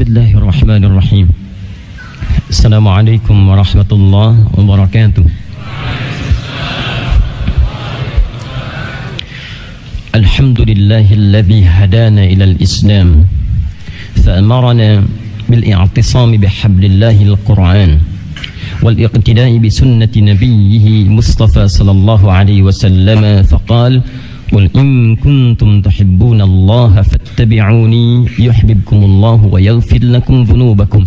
Bismillahirrahmanirrahim. Assalamualaikum warahmatullahi wabarakatuh. Alhamdulillahilladzi hadana ilal Islam fa'amarana bil i'tisami bihablillahil Qur'an wal iqtida'i bi sunnati nabiyyih Mustafa sallallahu alaihi wasallam faqala قل إن كنتم تحبون الله فاتبعوني يحببكم الله ويغفر لكم ذنوبكم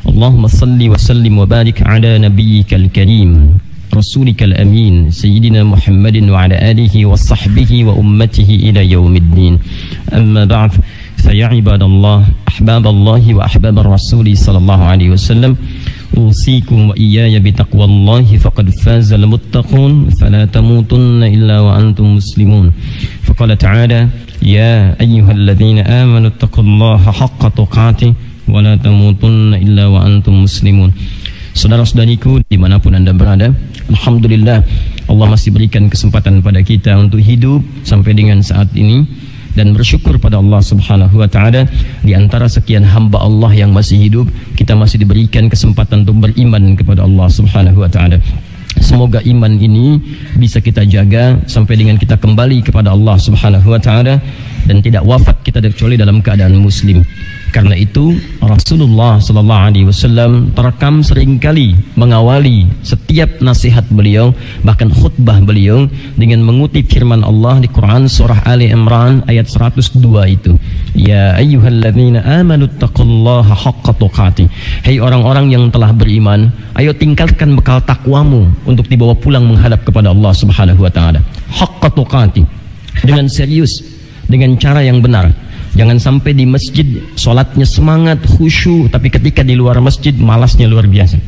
اللهم صل وسلم وبارك على نبيك الكريم رسولك الأمين سيدنا محمد وعلى آله وصحبه وأمته إلى يوم الدين أما بعد فيا عباد الله أحباب الله وأحباب الرسول صلى الله عليه وسلم أوصيكم وإياي بتقوى الله فقد فاز المتقون فلا تموتن إلا وأنتم مسلمون فقال تعالى يا أيها الذين آمنوا اتقوا الله حق تقاته ولا تموتن إلا وأنتم مسلمون. Saudara-saudariku dimanapun Anda berada, Alhamdulillah Allah masih berikan kesempatan pada kita untuk hidup sampai dengan saat ini dan bersyukur pada Allah Subhanahu wa taala. Di antara sekian hamba Allah yang masih hidup, kita masih diberikan kesempatan untuk beriman kepada Allah Subhanahu wa taala. Semoga iman ini bisa kita jaga sampai dengan kita kembali kepada Allah Subhanahu wa taala dan tidak wafat kita kecuali dalam keadaan muslim. Karena itu Rasulullah sallallahu alaihi wasallam terekam seringkali mengawali setiap nasihat beliau, bahkan khutbah beliau dengan mengutip firman Allah di Quran surah Ali Imran ayat 102 itu. Ya ayyuhalladzina amanu taqullaha haqqa tuqatih. Hai orang-orang yang telah beriman, ayo tingkatkan bekal takwamu untuk dibawa pulang menghadap kepada Allah Subhanahu wa taala. Haqqa tuqatih, dengan serius, dengan cara yang benar. Jangan sampai di masjid sholatnya semangat, khusyuk, tapi ketika di luar masjid malasnya luar biasa.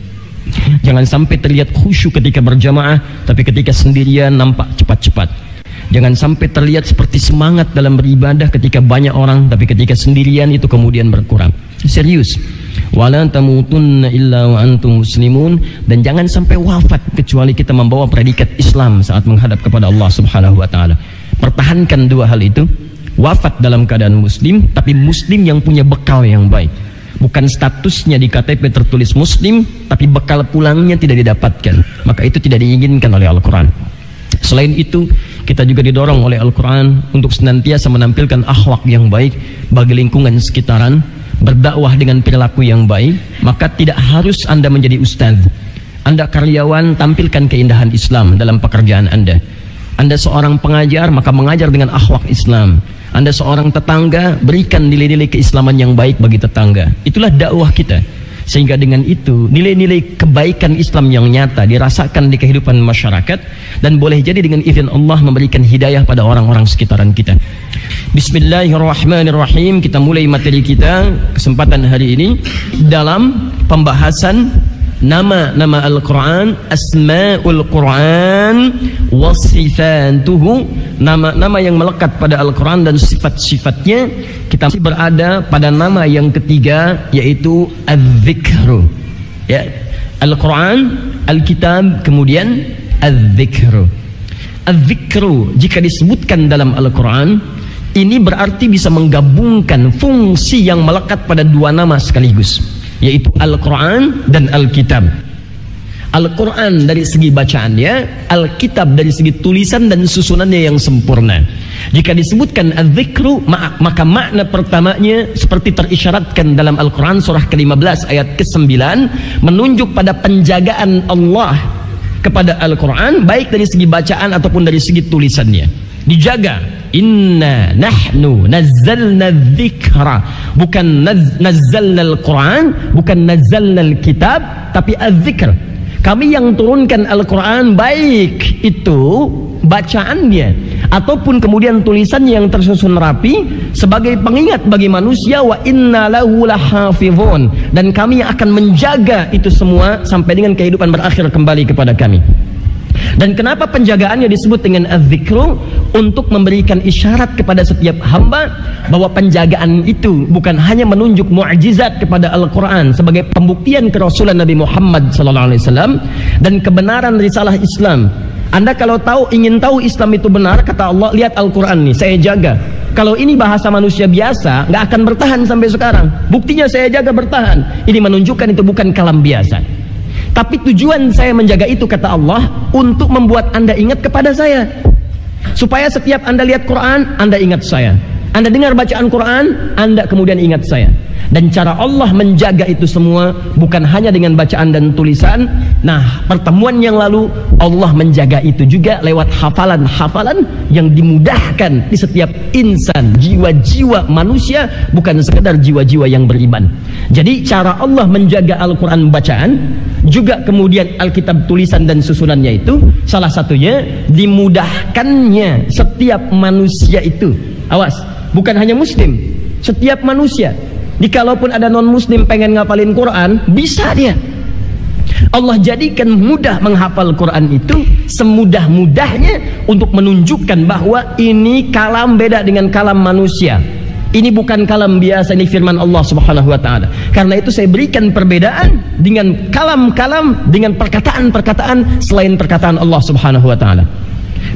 Jangan sampai terlihat khusyuk ketika berjamaah, tapi ketika sendirian nampak cepat-cepat. Jangan sampai terlihat seperti semangat dalam beribadah ketika banyak orang, tapi ketika sendirian itu kemudian berkurang. Serius. Wala tamutunna illa wa antum muslimun, dan jangan sampai wafat kecuali kita membawa predikat Islam saat menghadap kepada Allah Subhanahu wa taala. Pertahankan dua hal itu. Wafat dalam keadaan muslim, tapi muslim yang punya bekal yang baik. Bukan statusnya di KTP tertulis muslim, tapi bekal pulangnya tidak didapatkan. Maka itu tidak diinginkan oleh Al-Quran. Selain itu, kita juga didorong oleh Al-Quran untuk senantiasa menampilkan akhlak yang baik bagi lingkungan sekitaran, berdakwah dengan perilaku yang baik. Maka tidak harus Anda menjadi ustaz. Anda karyawan, tampilkan keindahan Islam dalam pekerjaan Anda. Anda seorang pengajar, maka mengajar dengan akhlak Islam. Anda seorang tetangga, berikan nilai-nilai keislaman yang baik bagi tetangga. Itulah dakwah kita. Sehingga dengan itu nilai-nilai kebaikan Islam yang nyata dirasakan di kehidupan masyarakat, dan boleh jadi dengan izin Allah memberikan hidayah pada orang-orang sekitaran kita. Bismillahirrahmanirrahim. Kita mulai materi kita kesempatan hari ini dalam pembahasan nama-nama Al-Quran, asma'ul Quran wasifatuhu, nama-nama yang melekat pada Al-Quran dan sifat-sifatnya. Kita masih berada pada nama yang ketiga, yaitu Az-Zikru. Ya, Al-Quran, Al-Kitab, kemudian Az-Zikru. Az-Zikru jika disebutkan dalam Al-Quran, ini berarti bisa menggabungkan fungsi yang melekat pada dua nama sekaligus, yaitu Al-Quran dan Al-Kitab. Al-Quran dari segi bacaannya, Al-Kitab dari segi tulisan dan susunannya yang sempurna. Jika disebutkan Az-Zikru, maka makna pertamanya seperti terisyaratkan dalam Al-Quran surah ke-15 ayat ke-9, menunjuk pada penjagaan Allah kepada Al-Quran, baik dari segi bacaan ataupun dari segi tulisannya. Dijaga. Inna nahnu nazzalna dzikra, bukan nazzalna al-Quran, bukan nazzalna al-kitab, tapi az-zikr. Kami yang turunkan Al-Quran, baik itu bacaannya ataupun kemudian tulisannya yang tersusun rapi sebagai pengingat bagi manusia. Wa inna lahu lahafizun, dan kami akan menjaga itu semua sampai dengan kehidupan berakhir kembali kepada kami. Dan kenapa penjagaannya disebut dengan az-zikru? Untuk memberikan isyarat kepada setiap hamba bahwa penjagaan itu bukan hanya menunjuk mukjizat kepada Al-Quran sebagai pembuktian kerasulan Nabi Muhammad SAW dan kebenaran risalah Islam. Anda kalau ingin tahu Islam itu benar, kata Allah, lihat Al-Quran nih, saya jaga. Kalau ini bahasa manusia biasa, nggak akan bertahan sampai sekarang. Buktinya saya jaga bertahan. Ini menunjukkan itu bukan kalam biasa. Tapi tujuan saya menjaga itu, kata Allah, untuk membuat Anda ingat kepada saya. Supaya setiap Anda lihat Quran, Anda ingat saya. Anda dengar bacaan Quran, Anda kemudian ingat saya. Dan cara Allah menjaga itu semua bukan hanya dengan bacaan dan tulisan. Nah, pertemuan yang lalu Allah menjaga itu juga lewat hafalan-hafalan yang dimudahkan di setiap insan, jiwa-jiwa manusia, bukan sekedar jiwa-jiwa yang beriman. Jadi cara Allah menjaga Al-Quran bacaan, juga kemudian Alkitab tulisan dan susunannya itu, salah satunya dimudahkannya setiap manusia itu. Awas, bukan hanya muslim, setiap manusia. Jikalaupun ada non-muslim pengen ngapalin Quran, bisa dia. Allah jadikan mudah menghafal Quran itu semudah-mudahnya untuk menunjukkan bahwa ini kalam beda dengan kalam manusia. Ini bukan kalam biasa, ini firman Allah Subhanahu wa taala. Karena itu saya berikan perbedaan dengan kalam-kalam, dengan perkataan-perkataan selain perkataan Allah Subhanahu wa taala.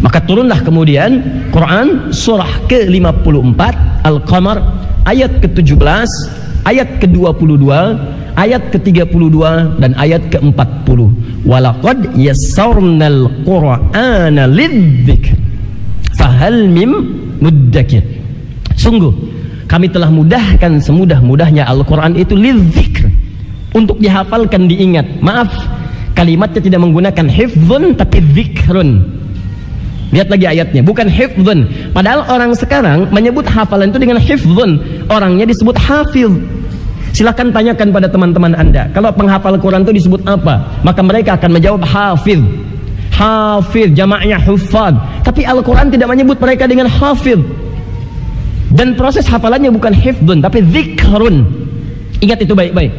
Maka turunlah kemudian Quran surah ke-54 Al-Qamar ayat ke-17, ayat ke-22, ayat ke-32 dan ayat ke-40. Walaqad yassarnal Qur'ana lidzikr fahal mim muddakir. Sungguh kami telah mudahkan semudah-mudahnya Al-Quran itu lidzikr, untuk dihafalkan, diingat. Maaf, kalimatnya tidak menggunakan hifdzun tapi zikrun. Lihat lagi ayatnya, bukan hifdzun. Padahal orang sekarang menyebut hafalan itu dengan hifdzun, orangnya disebut hafiz. Silakan tanyakan pada teman-teman Anda, kalau penghafal Quran itu disebut apa? Maka mereka akan menjawab hafiz. Hafiz, jamaknya huffaz. Tapi Al-Quran tidak menyebut mereka dengan hafiz. Dan proses hafalannya bukan hifdzun tapi zikrun. Ingat itu baik-baik.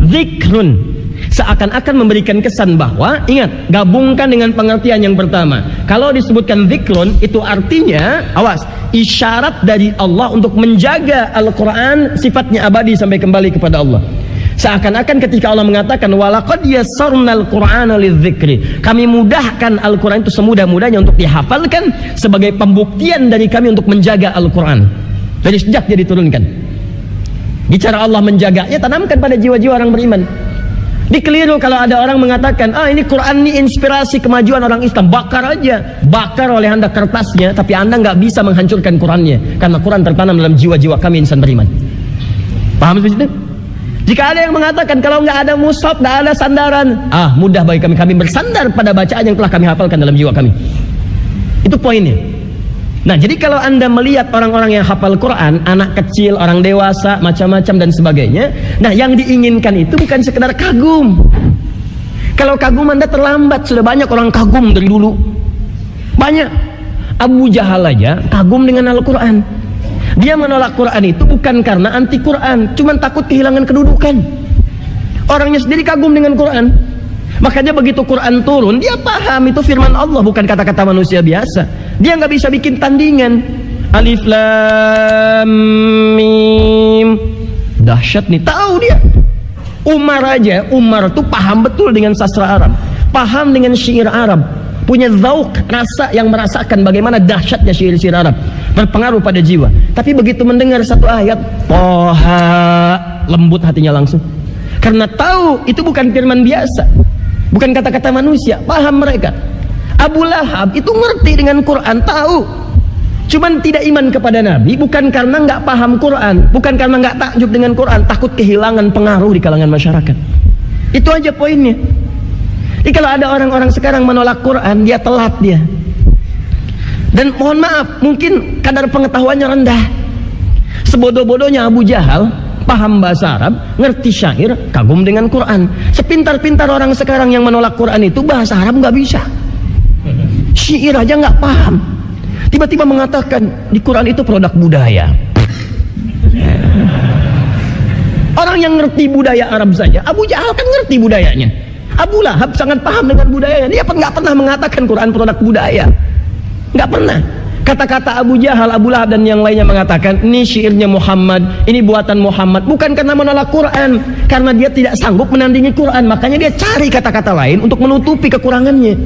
Zikrun. Seakan-akan memberikan kesan bahwa, ingat, gabungkan dengan pengertian yang pertama. Kalau disebutkan zikrun, itu artinya, awas, isyarat dari Allah untuk menjaga Al-Quran sifatnya abadi sampai kembali kepada Allah. Seakan-akan ketika Allah mengatakan walaqad yassarnal Qur'ana lidzikri, kami mudahkan Al-Quran itu semudah-mudahnya untuk dihafalkan sebagai pembuktian dari kami untuk menjaga Al-Quran dari sejak dia diturunkan. Bicara Allah menjaganya, tanamkan pada jiwa-jiwa orang beriman. Dikeliru kalau ada orang mengatakan, ini Quran ini inspirasi kemajuan orang Islam. Bakar aja, bakar oleh Anda kertasnya, tapi Anda nggak bisa menghancurkan Qurannya, karena Quran tertanam dalam jiwa-jiwa kami insan beriman. Paham seperti itu? Jika ada yang mengatakan kalau nggak ada mushaf, nggak ada sandaran, mudah bagi kami bersandar pada bacaan yang telah kami hafalkan dalam jiwa kami. Itu poinnya. Nah, jadi kalau Anda melihat orang-orang yang hafal Quran, anak kecil, orang dewasa, macam-macam dan sebagainya, nah yang diinginkan itu bukan sekedar kagum. Kalau kagum Anda terlambat, sudah banyak orang kagum dari dulu. Banyak. Abu Jahal aja kagum dengan Al-Quran. Dia menolak Quran itu bukan karena anti Quran, cuman takut kehilangan kedudukan. Orangnya sendiri kagum dengan Quran. Makanya begitu Quran turun, dia paham itu firman Allah, bukan kata-kata manusia biasa. Dia nggak bisa bikin tandingan. Alif Lam Mim. Dahsyat nih, tahu dia. Umar aja, Umar tuh paham betul dengan sastra Arab, paham dengan syair Arab, punya zauk, rasa yang merasakan bagaimana dahsyatnya syair-syair Arab, berpengaruh pada jiwa. Tapi begitu mendengar satu ayat, Toha, lembut hatinya langsung. Karena tahu itu bukan firman biasa, bukan kata-kata manusia, paham mereka. Abu Lahab itu ngerti dengan Quran, tahu. Cuman tidak iman kepada Nabi, bukan karena nggak paham Quran, bukan karena nggak takjub dengan Quran, takut kehilangan pengaruh di kalangan masyarakat. Itu aja poinnya. Jadi kalau ada orang-orang sekarang menolak Quran, dia telat dia. Dan mohon maaf, mungkin kadar pengetahuannya rendah. Sebodoh-bodohnya Abu Jahal, paham bahasa Arab, ngerti syair, kagum dengan Quran. Sepintar-pintar orang sekarang yang menolak Quran itu bahasa Arab nggak bisa, syair aja nggak paham. Tiba-tiba mengatakan di Quran itu produk budaya. Orang yang ngerti budaya Arab saja, Abu Jahal kan ngerti budayanya. Abu Lahab sangat paham dengan budayanya. Dia nggak pernah mengatakan Quran produk budaya, nggak pernah. Kata-kata Abu Jahal, Abu Lahab dan yang lainnya mengatakan ini syairnya Muhammad, ini buatan Muhammad, bukan karena menolak Quran, karena dia tidak sanggup menandingi Quran. Makanya dia cari kata-kata lain untuk menutupi kekurangannya.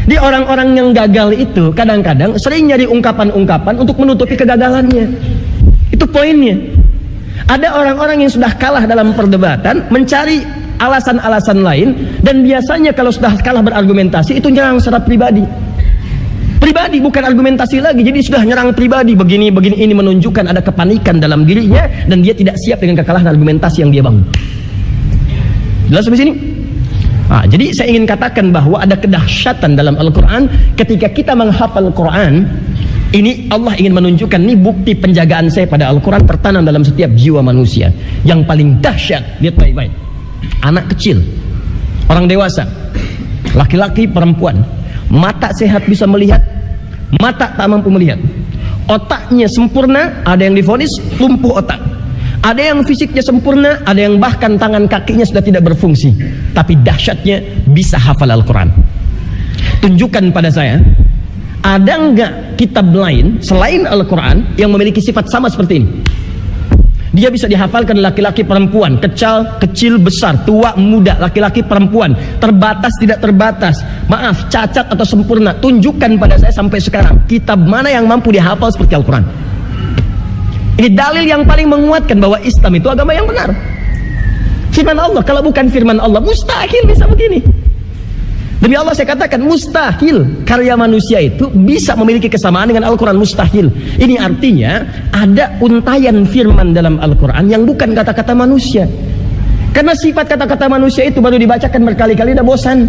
Di orang-orang yang gagal itu kadang-kadang sering nyari ungkapan-ungkapan untuk menutupi kegagalannya. Itu poinnya. Ada orang-orang yang sudah kalah dalam perdebatan mencari alasan-alasan lain, dan biasanya kalau sudah kalah berargumentasi itu nyerang secara pribadi. Pribadi, bukan argumentasi lagi. Jadi sudah nyerang pribadi, begini ini menunjukkan ada kepanikan dalam dirinya dan dia tidak siap dengan kekalahan argumentasi yang dia bangun. Jelas sampai sini? Nah, jadi saya ingin katakan bahwa ada kedahsyatan dalam Al-Quran. Ketika kita menghafal Al-Quran, ini Allah ingin menunjukkan, ini bukti penjagaan saya pada Al-Quran tertanam dalam setiap jiwa manusia. Yang paling dahsyat, lihat baik-baik. Anak kecil, orang dewasa, laki-laki, perempuan, mata sehat bisa melihat, mata tak mampu melihat. Otaknya sempurna, ada yang divonis lumpuh otak. Ada yang fisiknya sempurna, ada yang bahkan tangan kakinya sudah tidak berfungsi. Tapi dahsyatnya bisa hafal Al-Quran. Tunjukkan pada saya, ada enggak kitab lain selain Al-Quran yang memiliki sifat sama seperti ini? Dia bisa dihafalkan laki-laki perempuan, kecil besar, tua muda, laki-laki perempuan, terbatas tidak terbatas, maaf cacat atau sempurna. Tunjukkan pada saya sampai sekarang kitab mana yang mampu dihafal seperti Al-Quran. Ini dalil yang paling menguatkan bahwa Islam itu agama yang benar. Firman Allah, kalau bukan firman Allah mustahil bisa begini. Demi Allah saya katakan mustahil karya manusia itu bisa memiliki kesamaan dengan Al-Quran, mustahil. Ini artinya ada untayan firman dalam Al-Quran yang bukan kata-kata manusia. Karena sifat kata-kata manusia itu baru dibacakan berkali-kali udah bosan.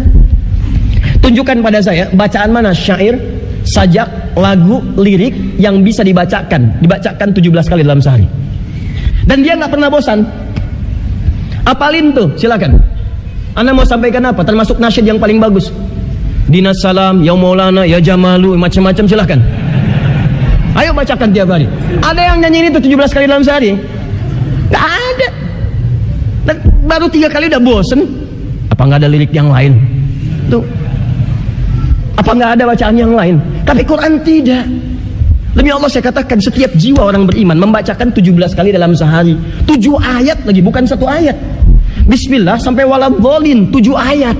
Tunjukkan pada saya bacaan mana syair, sajak, lagu, lirik yang bisa dibacakan 17 kali dalam sehari. Dan dia nggak pernah bosan. Apalin tuh, silakan. Anda mau sampaikan apa? Termasuk nasyid yang paling bagus. Dinas salam, ya Maulana, ya Jamalu, macam-macam silahkan. Ayo bacakan tiap hari. Ada yang nyanyi itu 17 kali dalam sehari? Nggak ada. Dan baru 3 kali udah bosan. Apa nggak ada lirik yang lain? Tuh. Apa nggak ada bacaan yang lain? Tapi Quran tidak. Demi Allah saya katakan setiap jiwa orang beriman membacakan 17 kali dalam sehari. 7 ayat lagi, bukan 1 ayat. Bismillah sampai waladhdallin 7 ayat.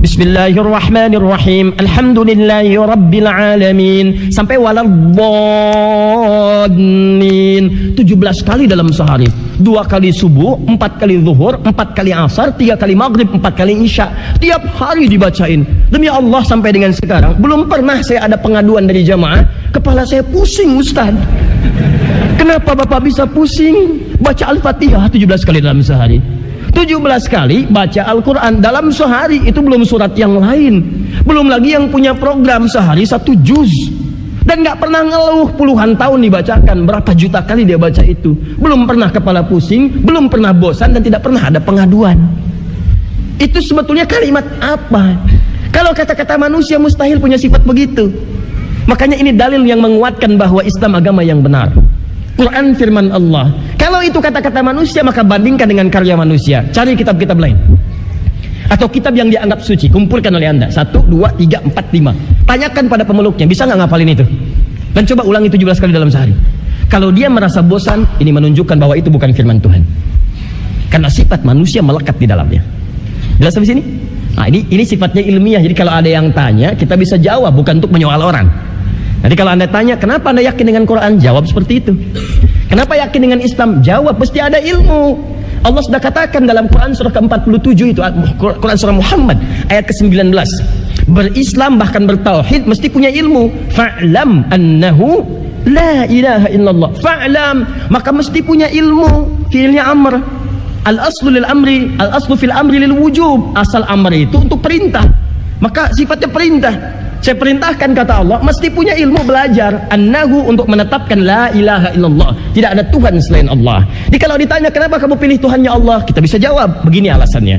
Bismillahirrahmanirrahim. Alhamdulillahi rabbil alamin sampai waladhdallin 17 kali dalam sehari. 2 kali subuh, 4 kali zuhur, 4 kali asar, 3 kali maghrib, 4 kali isya. Tiap hari dibacain. Demi Allah sampai dengan sekarang belum pernah saya ada pengaduan dari jamaah, kepala saya pusing Ustaz. Kenapa Bapak bisa pusing? Baca Al-Fatihah 17 kali dalam sehari. 17 kali baca Al-Quran dalam sehari, itu belum surat yang lain, belum lagi yang punya program sehari 1 juz dan gak pernah ngeluh, puluhan tahun dibacakan, berapa juta kali dia baca itu, belum pernah kepala pusing, belum pernah bosan, dan tidak pernah ada pengaduan. Itu sebetulnya kalimat apa? Kalau kata-kata manusia mustahil punya sifat begitu. Makanya ini dalil yang menguatkan bahwa Islam agama yang benar. Quran firman Allah. Kalau itu kata-kata manusia, maka bandingkan dengan karya manusia. Cari kitab-kitab lain atau kitab yang dianggap suci, kumpulkan oleh Anda 1, 2, 3, 4, 5. Tanyakan pada pemeluknya, bisa nggak ngapalin itu? Dan coba ulangi 17 kali dalam sehari. Kalau dia merasa bosan, ini menunjukkan bahwa itu bukan firman Tuhan. Karena sifat manusia melekat di dalamnya. Jelas sampai sini? Nah, ini sifatnya ilmiah. Jadi kalau ada yang tanya, kita bisa jawab, bukan untuk menyoal orang. Jadi kalau Anda tanya, kenapa Anda yakin dengan Quran? Jawab seperti itu. Kenapa yakin dengan Islam? Jawab, mesti ada ilmu. Allah sudah katakan dalam Quran surah ke-47 itu, Quran surah Muhammad ayat ke-19. Berislam bahkan bertauhid mesti punya ilmu. Fa'lam annahu la ilaha illallah. Fa'lam, maka mesti punya ilmu. Fi'ilnya amr. Al-aslu lil amri, al-aslu fil amri lil wujub. Asal amr itu untuk perintah. Maka sifatnya perintah. Saya perintahkan kata Allah, mesti punya ilmu, belajar annahu untuk menetapkan la ilaha illallah, tidak ada Tuhan selain Allah. Jadi kalau ditanya kenapa kamu pilih Tuhannya Allah, kita bisa jawab begini alasannya.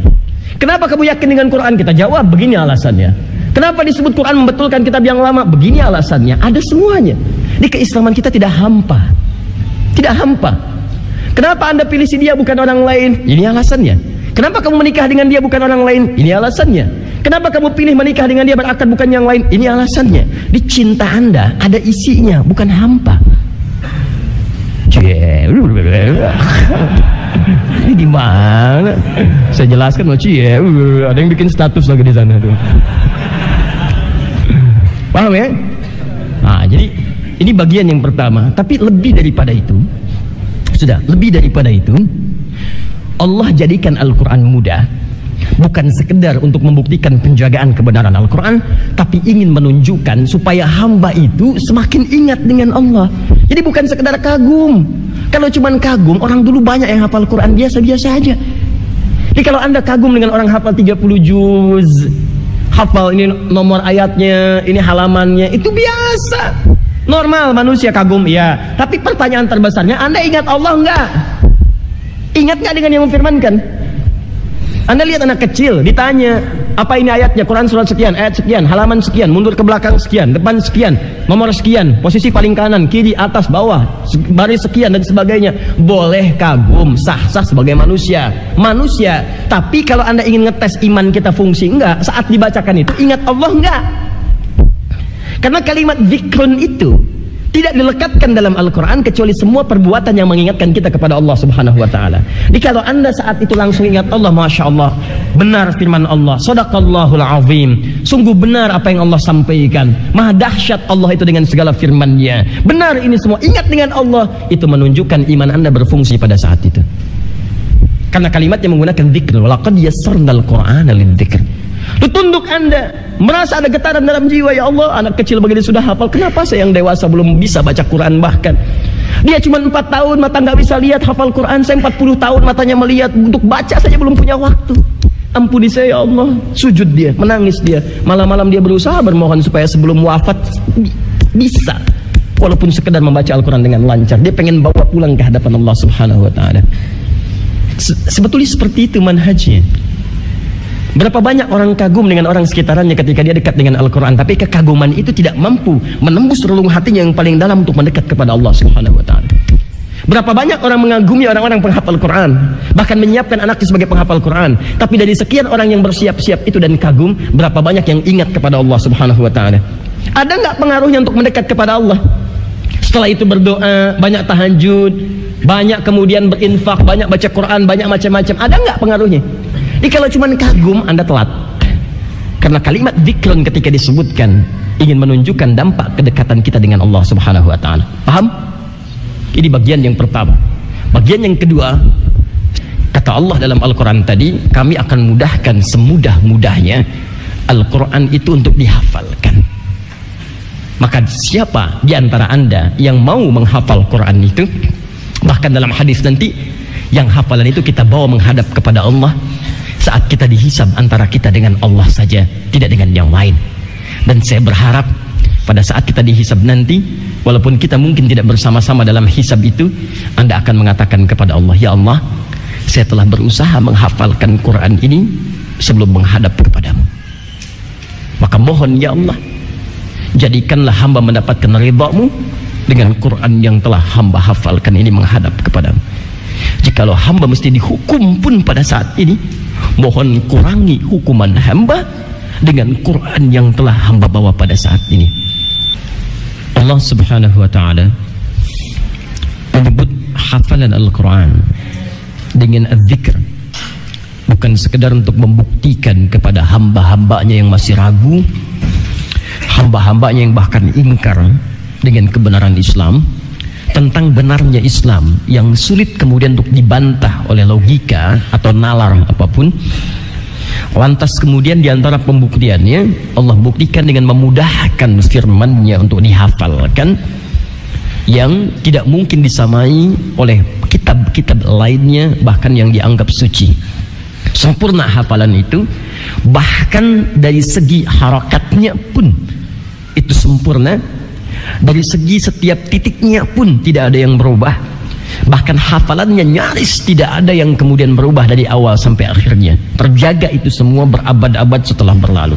Kenapa kamu yakin dengan Quran, kita jawab begini alasannya. Kenapa disebut Quran membetulkan kitab yang lama, begini alasannya. Ada semuanya. Di keislaman kita tidak hampa, tidak hampa. Kenapa Anda pilih si dia bukan orang lain, ini alasannya. Kenapa kamu menikah dengan dia bukan orang lain, ini alasannya. Kenapa kamu pilih menikah dengan dia berakad bukan yang lain? Ini alasannya. Di cinta Anda ada isinya, bukan hampa. Ini di mana? Saya jelaskan, ada yang bikin status lagi di sana tuh. Paham ya? Nah, jadi ini bagian yang pertama. Tapi lebih daripada itu, lebih daripada itu, Allah jadikan Al-Quran mudah bukan sekedar untuk membuktikan penjagaan kebenaran Al-Quran, tapi ingin menunjukkan supaya hamba itu semakin ingat dengan Allah. Jadi bukan sekedar kagum. Kalau cuma kagum, orang dulu banyak yang hafal Quran biasa-biasa aja. Jadi kalau anda kagum dengan orang hafal 30 juz, hafal ini nomor ayatnya, ini halamannya, itu biasa. Normal manusia kagum, ya. Tapi pertanyaan terbesarnya, anda ingat Allah enggak? Ingat enggak dengan yang memfirmankan? Anda lihat anak kecil, ditanya, apa ini ayatnya? Quran surat sekian, ayat sekian, halaman sekian, mundur ke belakang sekian, depan sekian, nomor sekian, posisi paling kanan, kiri, atas, bawah, baris sekian, dan sebagainya. Boleh kagum, sah-sah sebagai manusia. Tapi kalau anda ingin ngetes iman kita fungsi enggak, saat dibacakan itu, ingat Allah enggak? Karena kalimat zikrun itu tidak dilekatkan dalam Al-Quran kecuali semua perbuatan yang mengingatkan kita kepada Allah Subhanahu wa ta'ala. Jadi kalau anda saat itu langsung ingat Allah, Masya Allah, benar firman Allah, Sadaqallahul Azim, sungguh benar apa yang Allah sampaikan, maha dahsyat Allah itu dengan segala firman-Nya, benar ini semua, ingat dengan Allah, itu menunjukkan iman anda berfungsi pada saat itu. Karena kalimatnya menggunakan dzikr, walaqad yassarnal Qur'ana lidzikr. Tunduk anda merasa ada getaran dalam jiwa, ya Allah, anak kecil begini sudah hafal, kenapa saya yang dewasa belum bisa baca Quran? Bahkan dia cuma 4 tahun mata nggak bisa lihat hafal Quran, saya 40 tahun matanya melihat, untuk baca saja belum punya waktu. Ampuni saya ya Allah. Sujud dia, menangis dia, malam-malam dia berusaha bermohon supaya sebelum wafat bisa walaupun sekedar membaca Al-Quran dengan lancar. Dia pengen bawa pulang ke hadapan Allah Subhanahu wa ta'ala. Sebetulnya seperti itu manhajnya. Berapa banyak orang kagum dengan orang sekitarnya ketika dia dekat dengan Al-Quran, tapi kekaguman itu tidak mampu menembus relung hatinya yang paling dalam untuk mendekat kepada Allah Subhanahu wa ta'ala. Berapa banyak orang mengagumi orang-orang penghafal Quran, bahkan menyiapkan anaknya sebagai penghafal Quran, tapi dari sekian orang yang bersiap-siap itu dan kagum, berapa banyak yang ingat kepada Allah Subhanahu wa ta'ala? Ada nggak pengaruhnya untuk mendekat kepada Allah? Setelah itu berdoa, banyak tahajud, banyak kemudian berinfak, banyak baca Quran, banyak macam-macam. Ada nggak pengaruhnya? Jadi kalau cuma kagum, anda telat. Karena kalimat dzikrun ketika disebutkan ingin menunjukkan dampak kedekatan kita dengan Allah Subhanahu wa ta'ala. Paham? Ini bagian yang pertama. Bagian yang kedua, kata Allah dalam Al-Quran tadi, kami akan mudahkan semudah-mudahnya Al-Quran itu untuk dihafalkan. Maka siapa di antara anda yang mau menghafal Quran itu, bahkan dalam hadis nanti, yang hafalan itu kita bawa menghadap kepada Allah saat kita dihisab antara kita dengan Allah saja, tidak dengan yang lain. Dan saya berharap pada saat kita dihisab nanti, walaupun kita mungkin tidak bersama-sama dalam hisab itu, anda akan mengatakan kepada Allah, ya Allah, saya telah berusaha menghafalkan Quran ini sebelum menghadap kepadamu. Maka mohon ya Allah, jadikanlah hamba mendapatkan ridha-Mu dengan Quran yang telah hamba hafalkan ini menghadap kepadamu. Jikalau hamba mesti dihukum pun pada saat ini, mohon kurangi hukuman hamba dengan Quran yang telah hamba bawa pada saat ini. Allah Subhanahu wa ta'ala menyebut hafalan Al-Quran dengan az-zikr bukan sekedar untuk membuktikan kepada hamba-hambanya yang masih ragu, hamba-hambanya yang bahkan ingkar dengan kebenaran Islam, tentang benarnya Islam yang sulit kemudian untuk dibantah oleh logika atau nalar apapun. Lantas kemudian diantara pembuktiannya, Allah buktikan dengan memudahkan firman-Nya untuk dihafalkan, yang tidak mungkin disamai oleh kitab-kitab lainnya, bahkan yang dianggap suci. Sempurna hafalan itu, bahkan dari segi harakatnya pun itu sempurna. Dari segi setiap titiknya pun tidak ada yang berubah. Bahkan hafalannya nyaris tidak ada yang kemudian berubah dari awal sampai akhirnya. Terjaga itu semua berabad-abad setelah berlalu.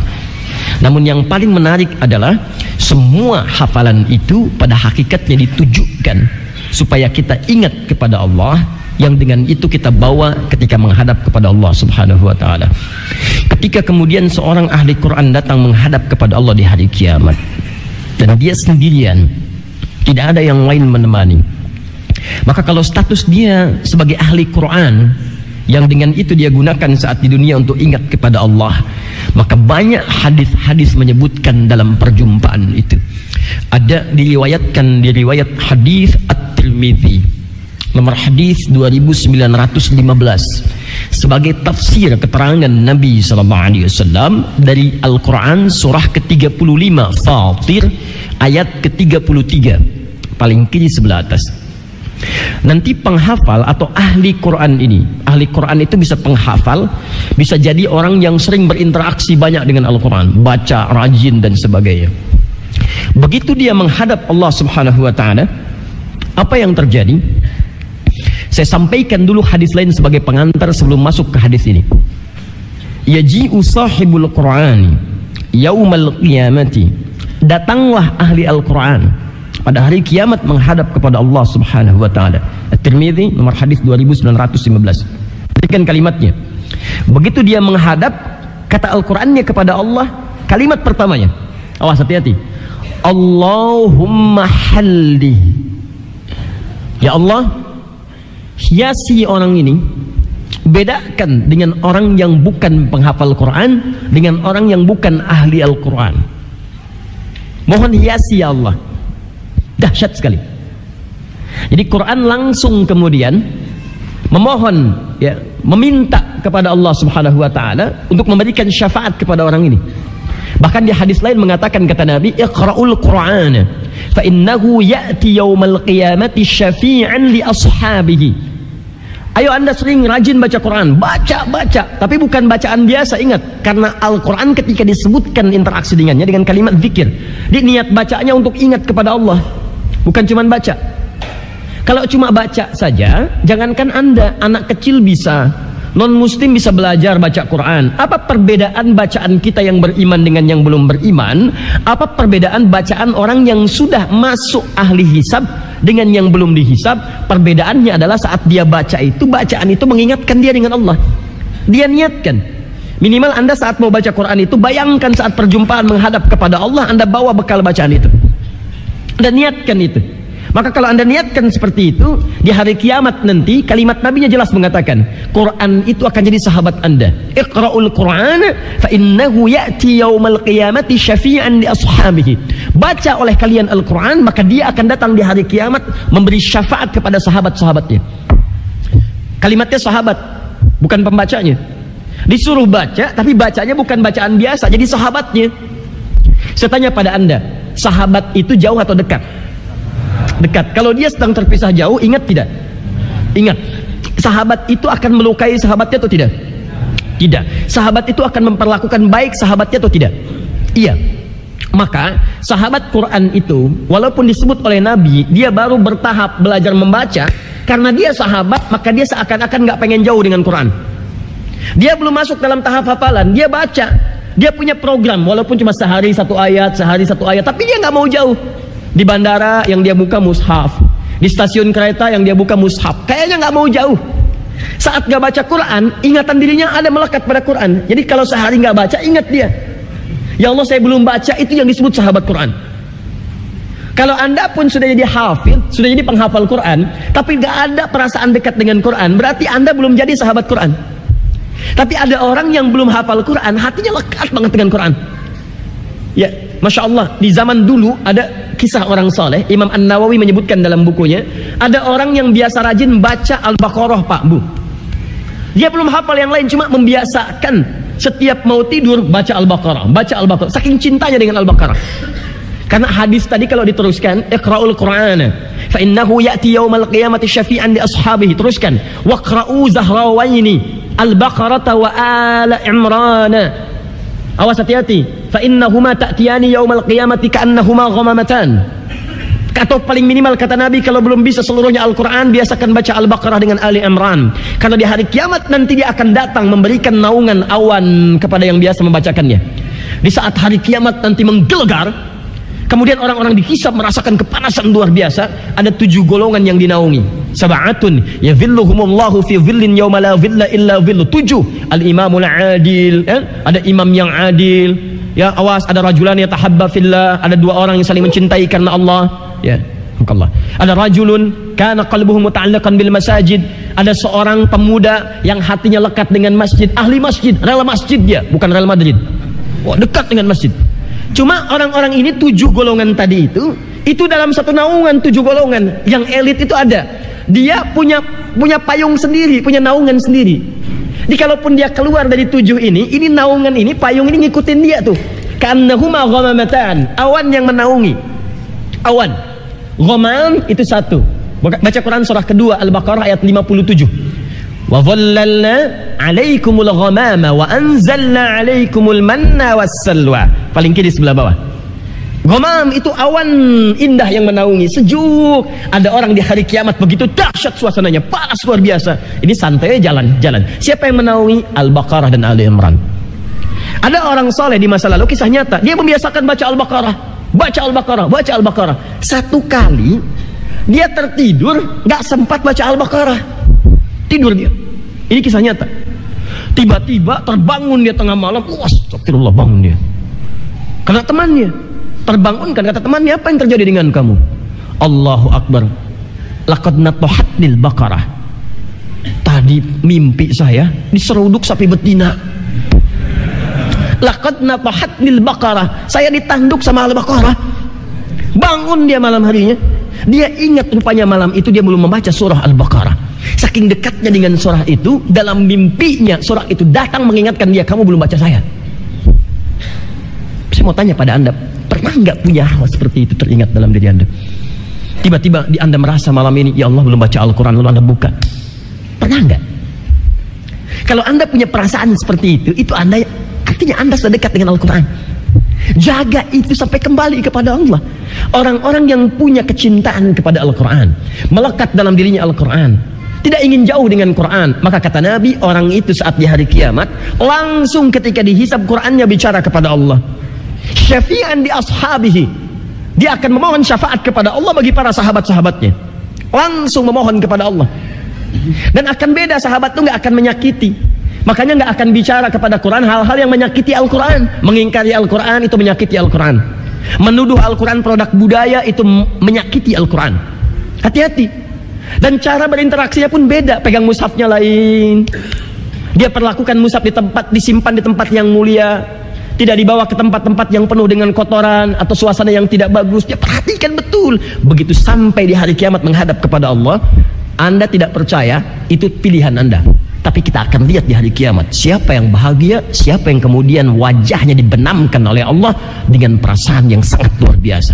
Namun yang paling menarik adalah semua hafalan itu pada hakikatnya ditujukan supaya kita ingat kepada Allah, yang dengan itu kita bawa ketika menghadap kepada Allah Subhanahu wa ta'ala. Ketika kemudian seorang ahli Quran datang menghadap kepada Allah di hari kiamat, dan dia sendirian, tidak ada yang lain menemani, maka kalau status dia sebagai ahli Quran, yang dengan itu dia gunakan saat di dunia untuk ingat kepada Allah, Maka banyak hadis-hadis menyebutkan dalam perjumpaan itu. Ada diriwayatkan di riwayat hadis At-Tirmidzi nomor hadis 2915 sebagai tafsir keterangan Nabi SAW dari Al-Quran surah ke-35 Fatir ayat ke-33 paling kiri sebelah atas. Nanti penghafal atau ahli Quran ini, ahli Quran itu bisa penghafal, bisa jadi orang yang sering berinteraksi banyak dengan Al-Quran, baca, rajin dan sebagainya. Begitu dia menghadap Allah Subhanahu wa ta'ala, apa yang terjadi? Saya sampaikan dulu hadis lain sebagai pengantar sebelum masuk ke hadis ini. Yaji'u sahibul Qur'ani yaumal qiyamati, datanglah ahli Al-Quran pada hari kiamat menghadap kepada Allah Subhanahu wa ta'ala. At-Tirmidzi nomor hadis 2915. Perhatikan kalimatnya. Begitu dia menghadap, kata Al-Qur'annya kepada Allah, kalimat pertamanya, awas hati-hati, Allahumma halli, ya Allah, hiasi orang ini, bedakan dengan orang yang bukan penghafal Quran dengan orang yang bukan ahli Al-Quran. Mohon hiasi ya Allah. Dahsyat sekali. Jadi Quran langsung kemudian memohon, ya, meminta kepada Allah Subhanahu wa ta'ala untuk memberikan syafaat kepada orang ini. Bahkan di hadis lain mengatakan, kata Nabi, Iqra'ul Qur'ana fa innahu ya'ti yaumal qiyamati syafi'an li ashabihi. Ayo anda sering rajin baca Quran, baca, tapi bukan bacaan biasa, ingat, karena Al-Quran ketika disebutkan interaksi dengannya dengan kalimat zikir, dia niat bacanya untuk ingat kepada Allah, bukan cuma baca. Kalau cuma baca saja, jangankan anda, anak kecil bisa, non muslim bisa belajar baca Quran. Apa perbedaan bacaan kita yang beriman dengan yang belum beriman? Apa perbedaan bacaan orang yang sudah masuk ahli hisab dengan yang belum dihisab? Perbedaannya adalah saat dia baca itu, bacaan itu mengingatkan dia dengan Allah. Dia niatkan. Minimal anda saat mau baca Quran itu, bayangkan saat perjumpaan menghadap kepada Allah, anda bawa bekal bacaan itu. Anda niatkan itu. Maka kalau anda niatkan seperti itu, di hari kiamat nanti, kalimat Nabinya jelas mengatakan, Quran itu akan jadi sahabat anda. Iqra'ul Qur'ana fa innahu ya'ti yaumal qiyamati syafi'an li ashabihi. Baca oleh kalian Al-Quran, maka dia akan datang di hari kiamat memberi syafaat kepada sahabat-sahabatnya. Kalimatnya sahabat, bukan pembacanya. Disuruh baca, tapi bacanya bukan bacaan biasa, jadi sahabatnya. Saya tanya pada anda, sahabat itu jauh atau dekat? Dekat. Kalau dia sedang terpisah jauh, ingat tidak? Ingat. Sahabat itu akan melukai sahabatnya atau tidak? Tidak. Sahabat itu akan memperlakukan baik sahabatnya atau tidak? Iya. Maka sahabat Quran itu, walaupun disebut oleh Nabi, dia baru bertahap belajar membaca. Karena dia sahabat, maka dia seakan-akan gak pengen jauh dengan Quran. Dia belum masuk dalam tahap hafalan, dia baca. Dia punya program, walaupun cuma sehari satu ayat, tapi dia gak mau jauh. Di bandara yang dia buka mushaf, di stasiun kereta yang dia buka mushaf, kayaknya nggak mau jauh. Saat nggak baca Quran, ingatan dirinya ada melekat pada Quran. Jadi kalau sehari nggak baca, ingat dia, ya Allah saya belum baca, itu yang disebut sahabat Quran. Kalau anda pun sudah jadi hafid, sudah jadi penghafal Quran, tapi nggak ada perasaan dekat dengan Quran, berarti anda belum jadi sahabat Quran. Tapi ada orang yang belum hafal Quran, hatinya lekat banget dengan Quran. Ya, Masya Allah, di zaman dulu ada kisah orang saleh. Imam An-Nawawi menyebutkan dalam bukunya, ada orang yang biasa rajin baca Al-Baqarah, Pak Bu. Dia belum hafal yang lain, cuma membiasakan setiap mau tidur baca Al-Baqarah, baca Al-Baqarah, saking cintanya dengan Al-Baqarah. Karena hadis tadi kalau diteruskan, Iqra'ul Qur'ana fa innahu ya'ti yaumal qiyamati syafi'an li ashabihi. Teruskan, waqra'u zahrawaini Al-Baqarah wa Ala Imran. Awas hati-hati, fa innahuma ta'tiyani yaumal qiyamati ka'annahuma ghamamatan. Atau paling minimal kata Nabi, kalau belum bisa seluruhnya Al-Quran, biasakan baca Al-Baqarah dengan Ali Imran. Karena di hari kiamat nanti dia akan datang memberikan naungan awan kepada yang biasa membacakannya. Di saat hari kiamat nanti menggelegar, kemudian orang-orang dihisab merasakan kepanasan luar biasa. Ada 7 golongan yang dinaungi. Sab'atun yadhilluhumullahu fi dhillin yawma la dhilla illa dhillu. 7. Al-imamul adil, ada imam yang adil. Ya, awas, ada rajulan yatahabba fillah, ada 2 orang yang saling mencintai karena Allah. Ya, Allah. Ada rajulun kana qalbuhu muta'allaqan bil masajid. Ada seorang pemuda yang hatinya lekat dengan masjid, ahli masjid, rela masjid dia, bukan Real Madrid. Oh, dekat dengan masjid. Cuma orang-orang ini 7 golongan tadi itu dalam satu naungan 7 golongan. Yang elit itu ada. Dia punya payung sendiri, punya naungan sendiri. Jadi kalaupun dia keluar dari 7 ini naungan ini, payung ini ngikutin dia tuh. Ka'annahuma ghamamatan, awan yang menaungi. Awan. Ghamam itu satu. Baca Quran surah kedua Al-Baqarah ayat 57. Wa dhallalna 'alaikumul ghamama wa anzalna 'alaikumul manna wassalwa. Paling kiri sebelah bawah. Ghamam itu awan indah yang menaungi, sejuk. Ada orang di hari kiamat begitu dahsyat suasananya, panas luar biasa. Ini santai jalan-jalan. Siapa yang menaungi? Al-Baqarah dan Ali Imran. Ada orang soleh di masa lalu, kisah nyata. Dia membiasakan baca Al-Baqarah, baca Al-Baqarah, baca Al-Baqarah. Satu kali dia tertidur, nggak sempat baca Al-Baqarah. Tidur dia. Ini kisah nyata. Tiba-tiba terbangun dia tengah malam. Astagfirullah, bangun dia. Kata temannya, terbangunkan, kata temannya, apa yang terjadi dengan kamu? Allahu Akbar. Laqad natahatnil baqarah. Tadi mimpi saya diseruduk sapi betina. Laqad natahatnil baqarah. Saya ditanduk sama Al-Baqarah. Bangun dia malam harinya. Dia ingat rupanya malam itu dia belum membaca surah Al-Baqarah. Saking dekatnya dengan surah itu, dalam mimpinya surah itu datang mengingatkan dia, kamu belum baca saya. Saya mau tanya pada Anda, pernah nggak punya hal seperti itu teringat dalam diri Anda? Tiba-tiba di Anda merasa malam ini, ya Allah belum baca Al-Quran, lalu Anda buka. Pernah nggak? Kalau Anda punya perasaan seperti itu Anda, artinya Anda sudah dekat dengan Al-Quran. Jaga itu sampai kembali kepada Allah. Orang-orang yang punya kecintaan kepada Al-Quran, melekat dalam dirinya Al-Quran, tidak ingin jauh dengan Quran, maka kata Nabi, orang itu saat di hari kiamat, langsung ketika dihisab Qurannya bicara kepada Allah. Syafi'an di ashabihi, dia akan memohon syafaat kepada Allah bagi para sahabat-sahabatnya. Langsung memohon kepada Allah. Dan akan beda, sahabat itu nggak akan menyakiti. Makanya nggak akan bicara kepada Quran hal-hal yang menyakiti Al-Quran. Mengingkari Al-Quran itu menyakiti Al-Quran. Menuduh Al-Quran produk budaya itu menyakiti Al-Quran. Hati-hati. Dan cara berinteraksinya pun beda. Pegang mushafnya lain. Dia perlakukan mushaf disimpan di tempat yang mulia. Tidak dibawa ke tempat-tempat yang penuh dengan kotoran atau suasana yang tidak bagus. Dia perhatikan betul. Begitu sampai di hari kiamat menghadap kepada Allah, Anda tidak percaya, itu pilihan Anda. Tapi kita akan lihat di hari kiamat siapa yang bahagia, siapa yang kemudian wajahnya dibenamkan oleh Allah dengan perasaan yang sangat luar biasa.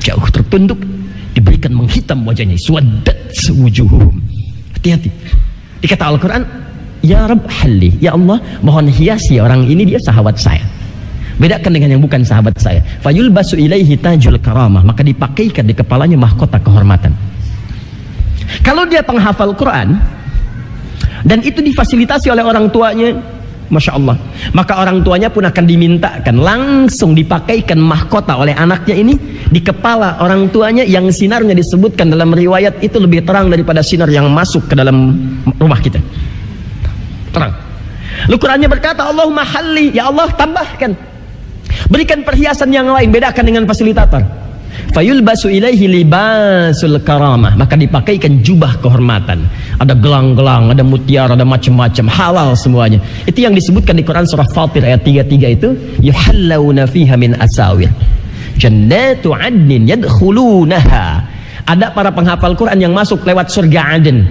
Jauh tertunduk, diberikan menghitam wajahnya, suwaddat wujuhum. Hati-hati. Dikata Al-Quran, ya Rabb halli, ya Allah mohon hiasi orang ini, dia sahabat saya. Bedakan dengan yang bukan sahabat saya. Fayulbasu ilaihi tajul karamah, maka dipakaikan di kepalanya mahkota kehormatan. Kalau dia penghafal Quran dan itu difasilitasi oleh orang tuanya, Masya Allah, maka orang tuanya pun akan dimintakan langsung dipakaikan mahkota oleh anaknya ini di kepala orang tuanya, yang sinarnya disebutkan dalam riwayat itu lebih terang daripada sinar yang masuk ke dalam rumah kita. Terang. Lalu Qurannya berkata, Allahumma halli, ya Allah tambahkan, berikan perhiasan yang lain, bedakan dengan fasilitator. Fayulbasu ilaihi libasul karamah, maka dipakaikan jubah kehormatan. Ada gelang-gelang, ada mutiara, ada macam-macam, halal semuanya. Itu yang disebutkan di Quran surah Fatir ayat 33 itu, yuhallawna fiha min asawir jannatu adnin yadkhulunaha. Ada para penghafal Quran yang masuk lewat surga Aden.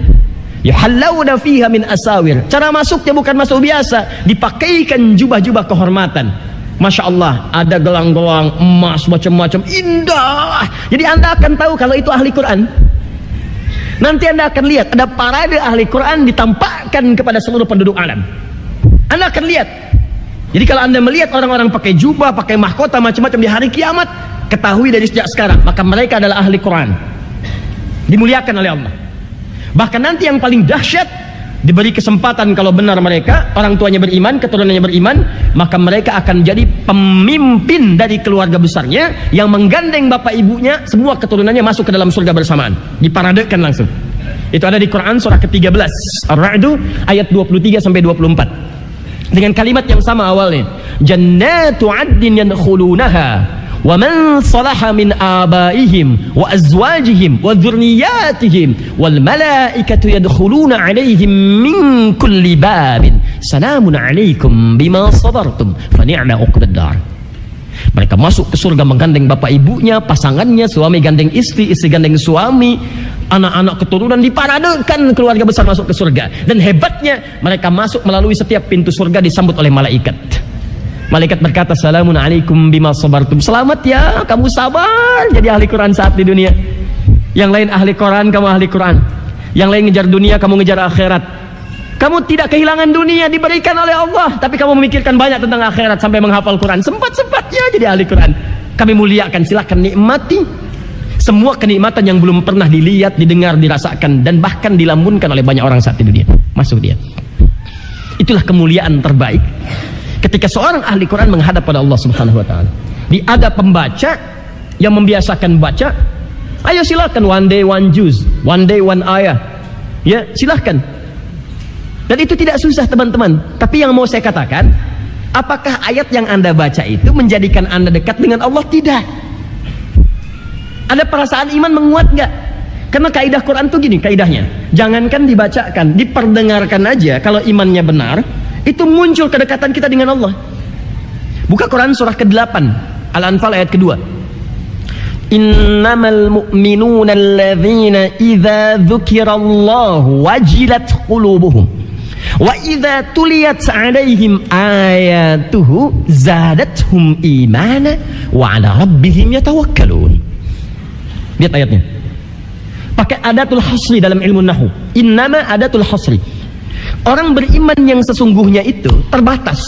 Yuhallawna fiha min asawir. Cara masuknya bukan masuk biasa, dipakaikan jubah-jubah kehormatan. Masya Allah, ada gelang-gelang emas macam-macam, indah. Jadi Anda akan tahu kalau itu ahli Quran. Nanti Anda akan lihat ada parade ahli Quran ditampakkan kepada seluruh penduduk alam. Anda akan lihat. Jadi kalau Anda melihat orang-orang pakai jubah, pakai mahkota macam-macam di hari kiamat, ketahui dari sejak sekarang, maka mereka adalah ahli Quran, dimuliakan oleh Allah. Bahkan nanti yang paling dahsyat, diberi kesempatan kalau benar mereka, orang tuanya beriman, keturunannya beriman, maka mereka akan jadi pemimpin dari keluarga besarnya yang menggandeng bapak ibunya, semua keturunannya masuk ke dalam surga bersamaan, diparadekan langsung. Itu ada di Quran surah ke-13 Ar-Ra'd ayat 23 sampai 24 dengan kalimat yang sama awalnya, jannatu 'adnin yadkhulunaha wa man salaha min abaihim wa azwajihim wa dzurriyyatihim wal malaikatu yadkhuluna 'alaihim min kulli babin salamun 'alaikum bima sabartum fa ni'ma 'uqbad dar. Mereka masuk ke surga menggandeng bapak ibunya, pasangannya, suami gandeng istri, istri gandeng suami, anak-anak keturunan, diparadekan keluarga besar masuk ke surga. Dan hebatnya mereka masuk melalui setiap pintu surga disambut oleh malaikat. Malaikat berkata, salamun alaikum bima sabartum. Selamat ya, kamu sabar jadi ahli Quran saat di dunia. Yang lain ahli Quran, kamu ahli Quran. Yang lain ngejar dunia, kamu ngejar akhirat. Kamu tidak kehilangan dunia diberikan oleh Allah, tapi kamu memikirkan banyak tentang akhirat sampai menghafal Quran. Sempat-sempatnya jadi ahli Quran. Kami muliakan, silakan nikmati semua kenikmatan yang belum pernah dilihat, didengar, dirasakan, dan bahkan dilambunkan oleh banyak orang saat di dunia. Masuk dia. Itulah kemuliaan terbaik ketika seorang ahli Quran menghadap pada Allah Subhanahu wa taala. Ada pembaca yang membiasakan baca, ayo silakan one day one juz, one day one ayah. Ya, silahkan. Dan itu tidak susah teman-teman. Tapi yang mau saya katakan, apakah ayat yang Anda baca itu menjadikan Anda dekat dengan Allah? Tidak. Ada perasaan iman menguat nggak? Karena kaidah Quran tuh gini, kaidahnya. Jangankan dibacakan, diperdengarkan aja. Kalau imannya benar, itu muncul kedekatan kita dengan Allah. Buka Quran surah ke-8, Al-Anfal ayat kedua. Innamal mu'minuna alladzina idza dzukirallahu wajilat qulubuhum wa idza tuliyat 'alaihim ayatuhu zadatuhum imana wa 'ala rabbihim yatawakkalun. Lihat ayatnya. Pakai adatul hasri dalam ilmu nahwu. Innama adatul hasri. Orang beriman yang sesungguhnya itu terbatas.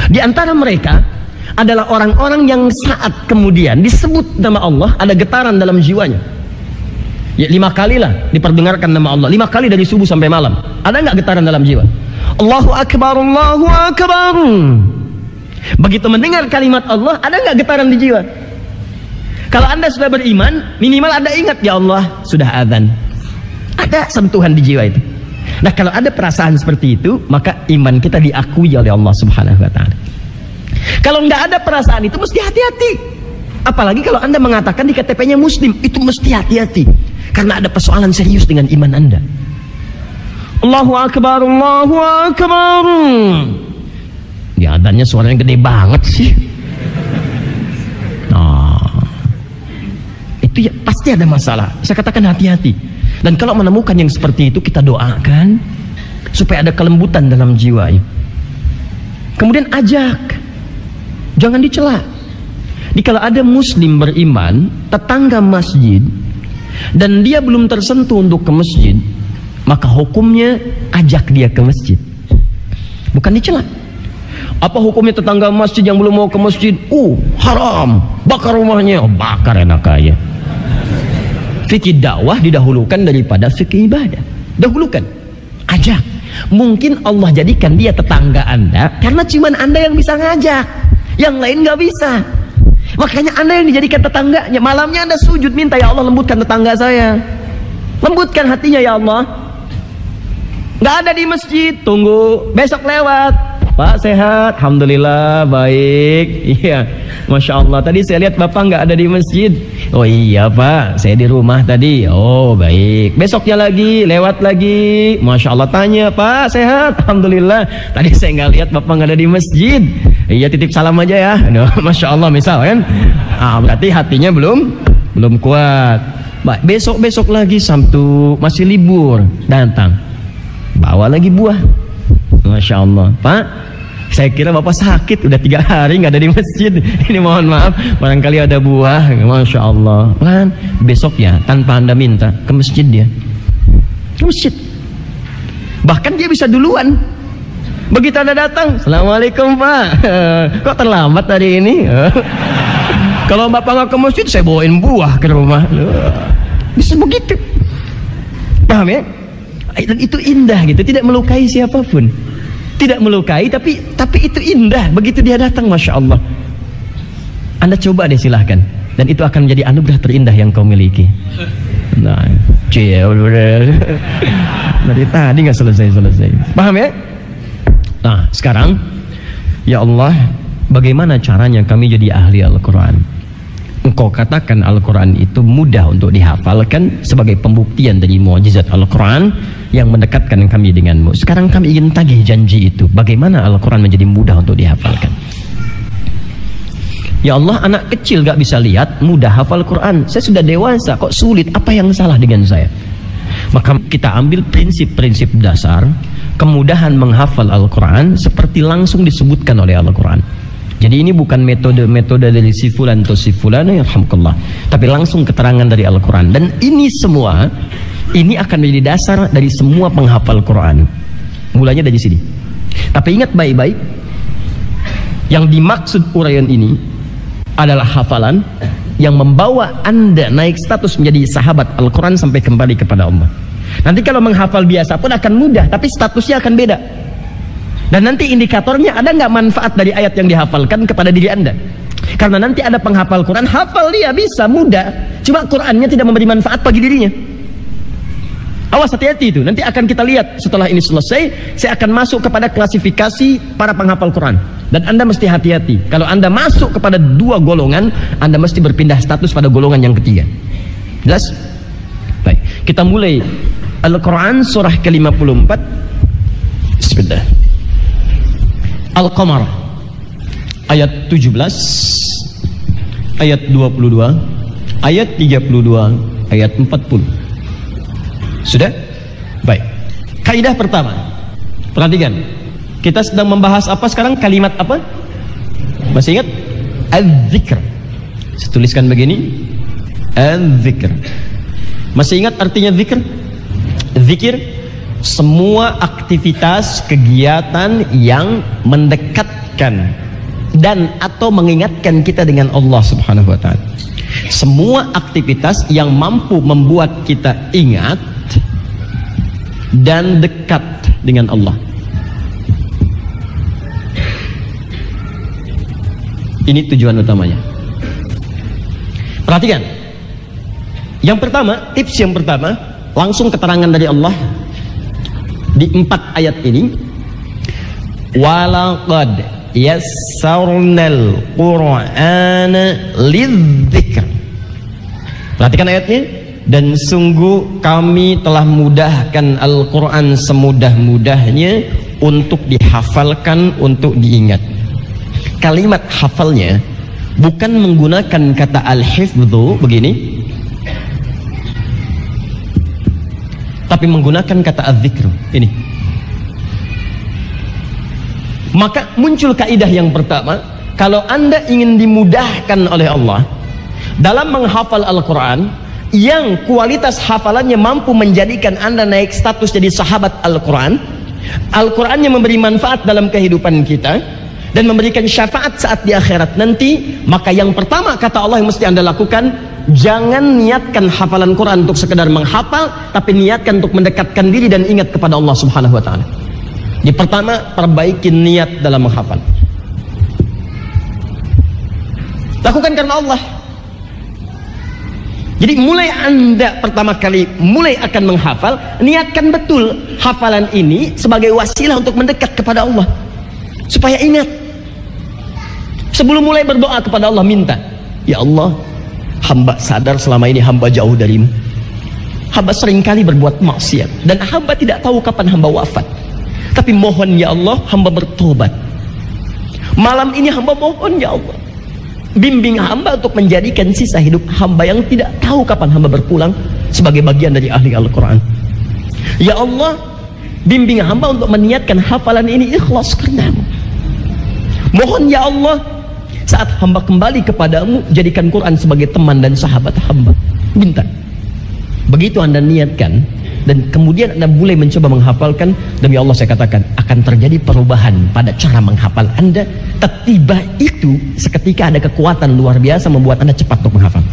Di antara mereka adalah orang-orang yang saat kemudian disebut nama Allah ada getaran dalam jiwanya. Ya 5 kali lah diperdengarkan nama Allah, 5 kali dari subuh sampai malam. Ada nggak getaran dalam jiwa? Allahu Akbar, Allahu Akbar. Begitu mendengar kalimat Allah, ada nggak getaran di jiwa? Kalau Anda sudah beriman, minimal Anda ingat, ya Allah sudah azan. Ada sentuhan di jiwa itu. Nah, kalau ada perasaan seperti itu, maka iman kita diakui oleh Allah Subhanahu wa taala. Kalau nggak ada perasaan itu, mesti hati-hati. Apalagi kalau Anda mengatakan di KTP-nya Muslim, itu mesti hati-hati. Karena ada persoalan serius dengan iman Anda. Allahu Akbar, Allahu Akbar. Ya, adanya suaranya gede banget sih. Nah, itu ya, pasti ada masalah. Saya katakan hati-hati. Dan kalau menemukan yang seperti itu, kita doakan supaya ada kelembutan dalam jiwa. Kemudian ajak, jangan dicela. Kalau ada muslim beriman, tetangga masjid, dan dia belum tersentuh untuk ke masjid, maka hukumnya ajak dia ke masjid, bukan dicela. Apa hukumnya tetangga masjid yang belum mau ke masjid? Haram, bakar rumahnya. Bakar enak aja. Fikih dakwah didahulukan daripada fikih ibadah. Dahulukan, ajak. Mungkin Allah jadikan dia tetangga Anda karena cuma Anda yang bisa ngajak, yang lain nggak bisa. Makanya Anda yang dijadikan tetangganya. Malamnya Anda sujud minta, ya Allah lembutkan tetangga saya, lembutkan hatinya ya Allah. Nggak ada di masjid, tunggu besok lewat. Pak sehat, alhamdulillah baik. Iya, masya Allah. Tadi saya lihat bapak nggak ada di masjid. Oh iya pak, saya di rumah tadi. Oh baik. Besoknya lagi, lewat lagi. Masya Allah, tanya pak sehat, alhamdulillah. Tadi saya nggak lihat bapak nggak ada di masjid. Iya, titip salam aja ya. Masya Allah, misal kan. Berarti hatinya belum kuat. Baik, besok lagi Sabtu masih libur, datang. Bawa lagi buah. Masya Allah, Pak, saya kira bapak sakit udah 3 hari nggak ada di masjid. Ini mohon maaf, barangkali ada buah. Masya Allah, kan besok ya tanpa Anda minta ke masjid, dia ke masjid. Bahkan dia bisa duluan. Begitu Anda datang, assalamualaikum Pak, kok terlambat hari ini? Kalau bapak nggak ke masjid, saya bawain buah ke rumah. Bisa begitu, paham ya? Dan itu indah gitu, tidak melukai siapapun. Tidak melukai, tapi itu indah. Begitu dia datang, Masya Allah. Anda coba deh, silahkan. Dan itu akan menjadi anugerah terindah yang kau miliki. Nah, dari tadi nggak selesai. Paham ya? Nah, sekarang, ya Allah, bagaimana caranya kami jadi ahli Al-Quran? Engkau katakan Al-Quran itu mudah untuk dihafalkan sebagai pembuktian dari mukjizat Al-Quran yang mendekatkan kami denganmu. Sekarang kami ingin tagih janji itu. Bagaimana Al-Quran menjadi mudah untuk dihafalkan? Ya Allah, anak kecil gak bisa lihat, mudah hafal Quran. Saya sudah dewasa, kok sulit? Apa yang salah dengan saya? Maka kita ambil prinsip-prinsip dasar kemudahan menghafal Al-Quran seperti langsung disebutkan oleh Al-Quran. Jadi ini bukan metode dari si fulan atau si fulana, yarhamkallah, tapi langsung keterangan dari Al-Quran. Dan ini semua, ini akan menjadi dasar dari semua penghafal Quran. Mulanya dari sini. Tapi ingat baik-baik, yang dimaksud uraian ini adalah hafalan yang membawa Anda naik status menjadi sahabat Al-Quran sampai kembali kepada Allah. Nanti kalau menghafal biasa pun akan mudah, tapi statusnya akan beda. Dan nanti indikatornya ada nggak manfaat dari ayat yang dihafalkan kepada diri Anda. Karena nanti ada penghafal Quran, hafal dia bisa mudah, cuma Qurannya tidak memberi manfaat bagi dirinya. Awas, hati-hati itu. Nanti akan kita lihat setelah ini selesai, saya akan masuk kepada klasifikasi para penghafal Quran. Dan Anda mesti hati-hati. Kalau Anda masuk kepada dua golongan, Anda mesti berpindah status pada golongan yang ketiga. Jelas? Baik, kita mulai Al-Quran surah ke-54. Bismillah. Al-Qamar ayat 17, ayat 22, ayat 32, ayat 40. Sudah? Baik. Kaidah pertama. Perhatikan. Kita sedang membahas apa sekarang? Kalimat apa? Masih ingat? Az-zikr. Saya tuliskan begini. Az-zikr. Masih ingat artinya zikr? Zikir, semua aktivitas, kegiatan yang mendekatkan dan atau mengingatkan kita dengan Allah Subhanahu wa ta'ala. Semua aktivitas yang mampu membuat kita ingat dan dekat dengan Allah. Ini tujuan utamanya. Perhatikan. Yang pertama, tips yang pertama, langsung keterangan dari Allah di 4 ayat ini. Walaqad yassarnal Qur'ana lidzikr. Perhatikan ayatnya. Dan sungguh kami telah mudahkan Al-Quran semudah-mudahnya untuk dihafalkan, untuk diingat. Kalimat hafalnya bukan menggunakan kata al-hifdhu begini, tapi menggunakan kata az-zikr ini. Maka muncul kaidah yang pertama, kalau Anda ingin dimudahkan oleh Allah dalam menghafal Al-Quran yang kualitas hafalannya mampu menjadikan Anda naik status jadi sahabat Al-Quran, Al-Qurannya memberi manfaat dalam kehidupan kita dan memberikan syafaat saat di akhirat nanti, maka yang pertama kata Allah yang mesti Anda lakukan, jangan niatkan hafalan Quran untuk sekedar menghafal, tapi niatkan untuk mendekatkan diri dan ingat kepada Allah Subhanahu wa ta'ala. Di pertama, perbaiki niat dalam menghafal. Lakukan karena Allah. Jadi mulai Anda pertama kali mulai akan menghafal, niatkan betul hafalan ini sebagai wasilah untuk mendekat kepada Allah, supaya ingat. Sebelum mulai berdoa kepada Allah, minta, ya Allah, hamba sadar selama ini hamba jauh darimu. Hamba seringkali berbuat maksiat dan hamba tidak tahu kapan hamba wafat. Tapi mohon ya Allah, hamba bertobat. Malam ini hamba mohon ya Allah, bimbing hamba untuk menjadikan sisa hidup hamba yang tidak tahu kapan hamba berpulang sebagai bagian dari ahli Al-Quran. Ya Allah, bimbing hamba untuk meniatkan hafalan ini ikhlas karenamu. Mohon ya Allah, saat hamba kembali kepadamu, jadikan Quran sebagai teman dan sahabat hamba. Minta. Begitu Anda niatkan dan kemudian Anda mulai mencoba menghafalkan, demi Allah saya katakan akan terjadi perubahan pada cara menghafal Anda. Tiba itu seketika ada kekuatan luar biasa membuat Anda cepat untuk menghafal.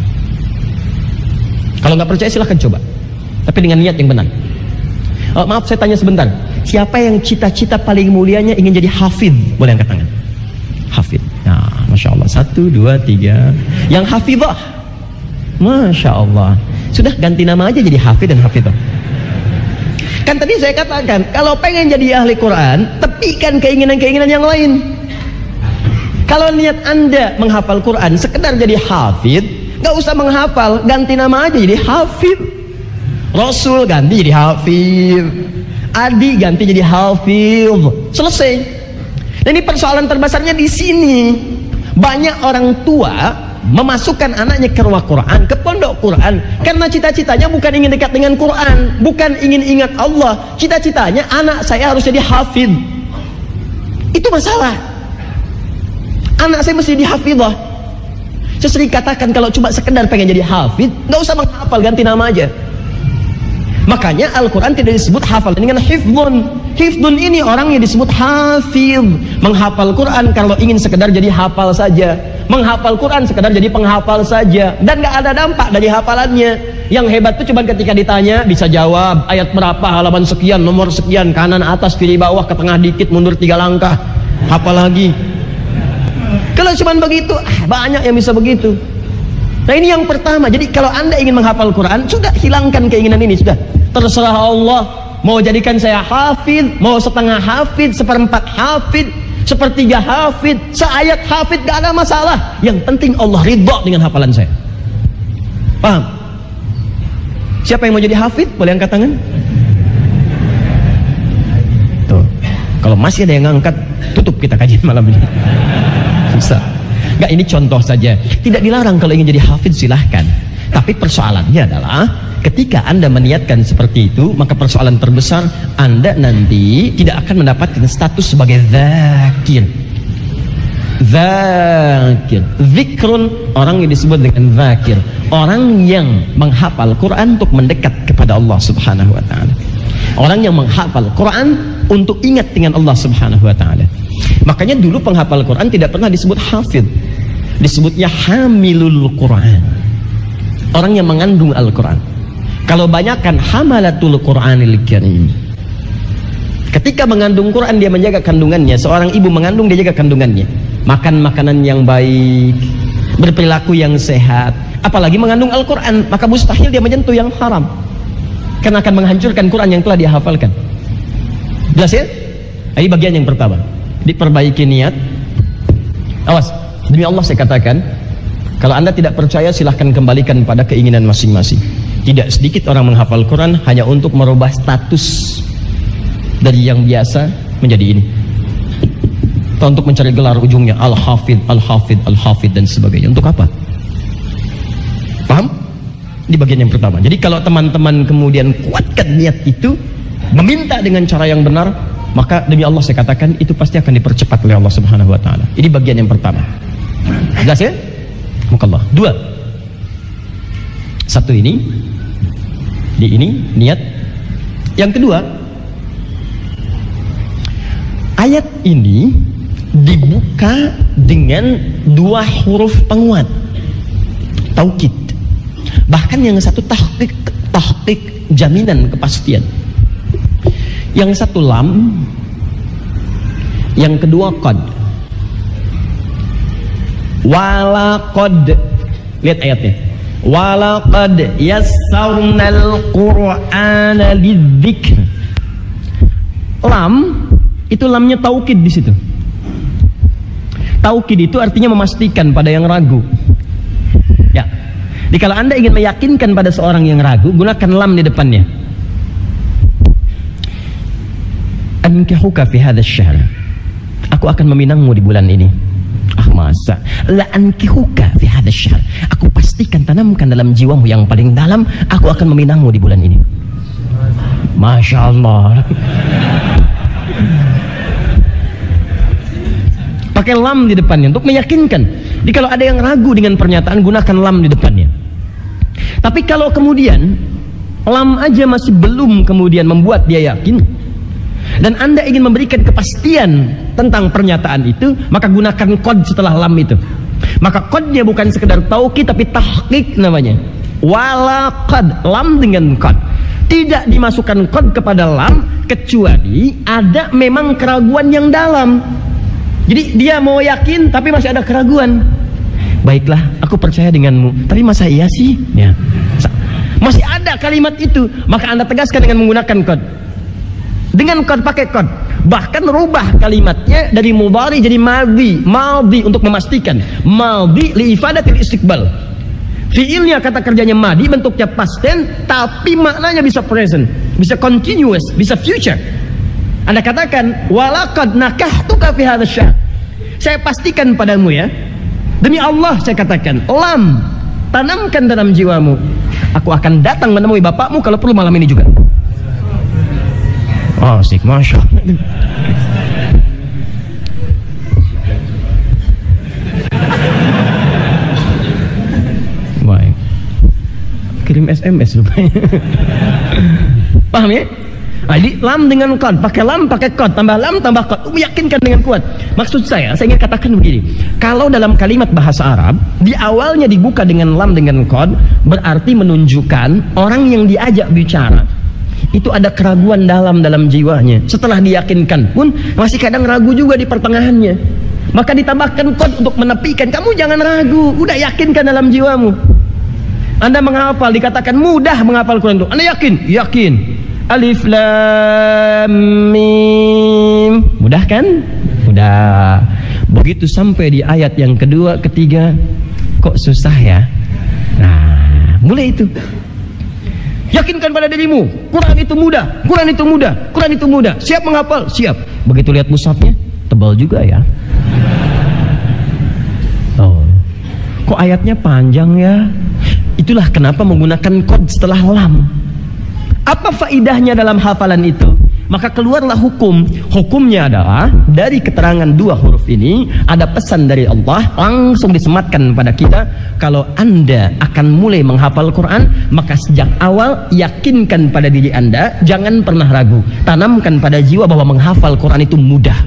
Kalau nggak percaya silahkan coba, tapi dengan niat yang benar. Maaf saya tanya sebentar, siapa yang cita-cita paling mulianya ingin jadi hafidh? Boleh angkat tangan. Hafidh. Nah, Masya Allah. 1, 2, 3. Yang hafidhah, Masya Allah, sudah ganti nama aja jadi hafidh dan hafidhah. Kan tadi saya katakan, kalau pengen jadi ahli Quran, tepikan keinginan-keinginan yang lain. Kalau niat Anda menghafal Quran sekedar jadi hafid, gak usah menghafal, ganti nama aja jadi hafid. Rasul ganti jadi hafid, Adi ganti jadi hafid, selesai. Dan ini persoalan terbesarnya di sini. Banyak orang tua memasukkan anaknya ke rumah Quran, ke pondok Quran, karena cita-citanya bukan ingin dekat dengan Quran, bukan ingin ingat Allah. Cita-citanya anak saya harus jadi hafid. Itu masalah. Anak saya mesti jadi hafidhah. Saya sering katakan kalau cuma sekedar pengen jadi hafid, nggak usah menghafal, ganti nama aja. Makanya Al-Quran tidak disebut hafal dengan hifdun. Hifdun ini orang yang disebut hafid. Menghafal Quran kalau ingin sekedar jadi hafal saja. Menghafal Quran sekedar jadi penghafal saja. Dan gak ada dampak dari hafalannya. Yang hebat itu cuma ketika ditanya bisa jawab. Ayat berapa, halaman sekian, nomor sekian, kanan, atas, kiri, bawah, ke tengah dikit, mundur 3 langkah. Hafal lagi. Kalau cuma begitu, banyak yang bisa begitu. Nah ini yang pertama. Jadi kalau Anda ingin menghafal Quran, sudah hilangkan keinginan ini, sudah. Terserah Allah mau jadikan saya hafid, mau setengah hafid, seperempat hafid, sepertiga hafid, seayat hafid, gak ada masalah. Yang penting Allah ridha dengan hafalan saya. Paham? Siapa yang mau jadi hafid? Boleh angkat tangan? Tuh. Kalau masih ada yang ngangkat, tutup kita kajian malam ini. Bisa. Enggak, ini contoh saja. Tidak dilarang kalau ingin jadi hafid, silahkan. Tapi persoalannya adalah ketika Anda meniatkan seperti itu, maka persoalan terbesar Anda nanti tidak akan mendapatkan status sebagai dzakir. Dzakir, zikrun, orang yang disebut dengan dzakir, orang yang menghafal Quran untuk mendekat kepada Allah Subhanahu wa taala. Orang yang menghafal Quran untuk ingat dengan Allah Subhanahu wa taala. Makanya dulu penghafal Quran tidak pernah disebut hafid. Disebutnya hamilul Quran. Orang yang mengandung Al-Quran. Kalau banyakkan hamalatul Quranil Karim. Ketika mengandung Quran dia menjaga kandungannya. Seorang ibu mengandung dia jaga kandungannya. Makan makanan yang baik, berperilaku yang sehat. Apalagi mengandung Al-Quran, maka mustahil dia menyentuh yang haram. Karena akan menghancurkan Quran yang telah dia hafalkan. Jelas ya? Ini bagian yang pertama. Diperbaiki niat. Awas, demi Allah saya katakan, kalau Anda tidak percaya silahkan kembalikan pada keinginan masing-masing. Tidak sedikit orang menghafal Quran hanya untuk merubah status dari yang biasa menjadi ini. Atau untuk mencari gelar ujungnya Al-Hafid, Al-Hafid, Al-Hafid dan sebagainya. Untuk apa? Paham? Di bagian yang pertama. Jadi kalau teman-teman kemudian kuatkan niat itu, meminta dengan cara yang benar, maka demi Allah saya katakan itu pasti akan dipercepat oleh Allah Subhanahu wa taala. Ini bagian yang pertama. Jelas ya? Mukallah. 2. Satu ini niat. Yang kedua, ayat ini dibuka dengan 2 huruf penguat, taukid. Bahkan yang satu tahqiq, jaminan kepastian. Yang satu lam, yang kedua qad. Walaqad, lihat ayatnya. Walaqad yassarnal Qur'ana lidzikr. Lam itu lamnya taukid di situ. Taukid itu artinya memastikan pada yang ragu. Ya. Jadi kalau Anda ingin meyakinkan pada seorang yang ragu, gunakan lam di depannya. Ankihuka fi hadzal syahr. Aku akan meminangmu di bulan ini. Ah masa? La ankihuka fi hadzal syahr. Aku pastikan tanamkan dalam jiwamu yang paling dalam, aku akan meminangmu di bulan ini. Masya Allah. Pakai lam di depannya untuk meyakinkan. Jadi kalau ada yang ragu dengan pernyataan, gunakan lam di depannya. Tapi kalau kemudian lam aja masih belum kemudian membuat dia yakin, dan Anda ingin memberikan kepastian tentang pernyataan itu, maka gunakan qad setelah lam itu. Maka qadnya bukan sekedar taukid tapi tahqiq namanya. Walaqad, lam dengan qad. Tidak dimasukkan qad kepada lam kecuali ada memang keraguan yang dalam. Jadi dia mau yakin tapi masih ada keraguan. Baiklah, aku percaya denganmu. Tapi masa iya sih? Ya. Masih ada kalimat itu, maka Anda tegaskan dengan menggunakan qad. Dengan qad, pakai qad. Bahkan rubah kalimatnya dari mudhari jadi madhi. Madhi untuk memastikan. Madhi liifadatil istiqbal. Fiilnya kata kerjanya madhi, bentuknya past tense, tapi maknanya bisa present, bisa continuous, bisa future. Anda katakan, walaqad nakahtuka fi hadzal syahr. Saya pastikan padamu ya. Demi Allah saya katakan, lam, tanamkan dalam jiwamu. Aku akan datang menemui bapakmu kalau perlu malam ini juga. Oh, asik, masya Allah. Baik. Kirim SMS rupanya. Paham ya? Jadi lam dengan qad, pakai lam, pakai qad, tambah lam, tambah qad, meyakinkan dengan kuat. Maksud saya ingin katakan begini. Kalau dalam kalimat bahasa Arab, di awalnya dibuka dengan lam dengan qad, berarti menunjukkan orang yang diajak bicara itu ada keraguan dalam jiwanya. Setelah diyakinkan pun masih kadang ragu juga di pertengahannya. Maka ditambahkan qad untuk menepikan, kamu jangan ragu, udah yakinkan dalam jiwamu. Anda menghafal, dikatakan mudah menghafal Quran itu. Anda yakin? Yakin. Alif lam mim. Mudah kan? Mudah. Begitu sampai di ayat yang kedua, ketiga, kok susah ya? Nah, mulai itu. Yakinkan pada dirimu, Quran itu mudah, Quran itu mudah, Quran itu mudah. Siap menghafal? Siap. Begitu lihat mushafnya, tebal juga ya. Oh, kok ayatnya panjang ya? Itulah kenapa menggunakan qad setelah lam. Apa faidahnya dalam hafalan itu? Maka keluarlah hukum. Hukumnya adalah dari keterangan dua huruf ini ada pesan dari Allah langsung disematkan pada kita. Kalau Anda akan mulai menghafal Quran, maka sejak awal yakinkan pada diri Anda, jangan pernah ragu. Tanamkan pada jiwa bahwa menghafal Quran itu mudah.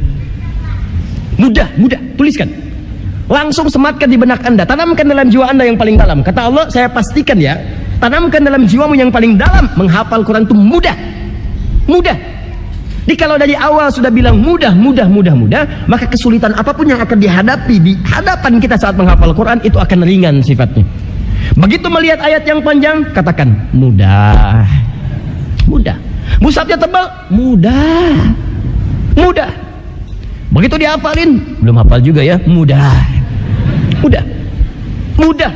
Mudah, mudah. Tuliskan. Langsung sematkan di benak Anda. Tanamkan dalam jiwa Anda yang paling dalam. Kata Allah, saya pastikan ya, tanamkan dalam jiwamu yang paling dalam, menghafal Quran itu mudah. Mudah. Jadi kalau dari awal sudah bilang mudah, mudah, mudah, mudah, maka kesulitan apapun yang akan dihadapi di hadapan kita saat menghafal Quran itu akan ringan sifatnya. Begitu melihat ayat yang panjang, katakan mudah. Mudah. Mushafnya tebal, mudah. Mudah. Begitu dihafalin, belum hafal juga ya, mudah. Mudah. Mudah.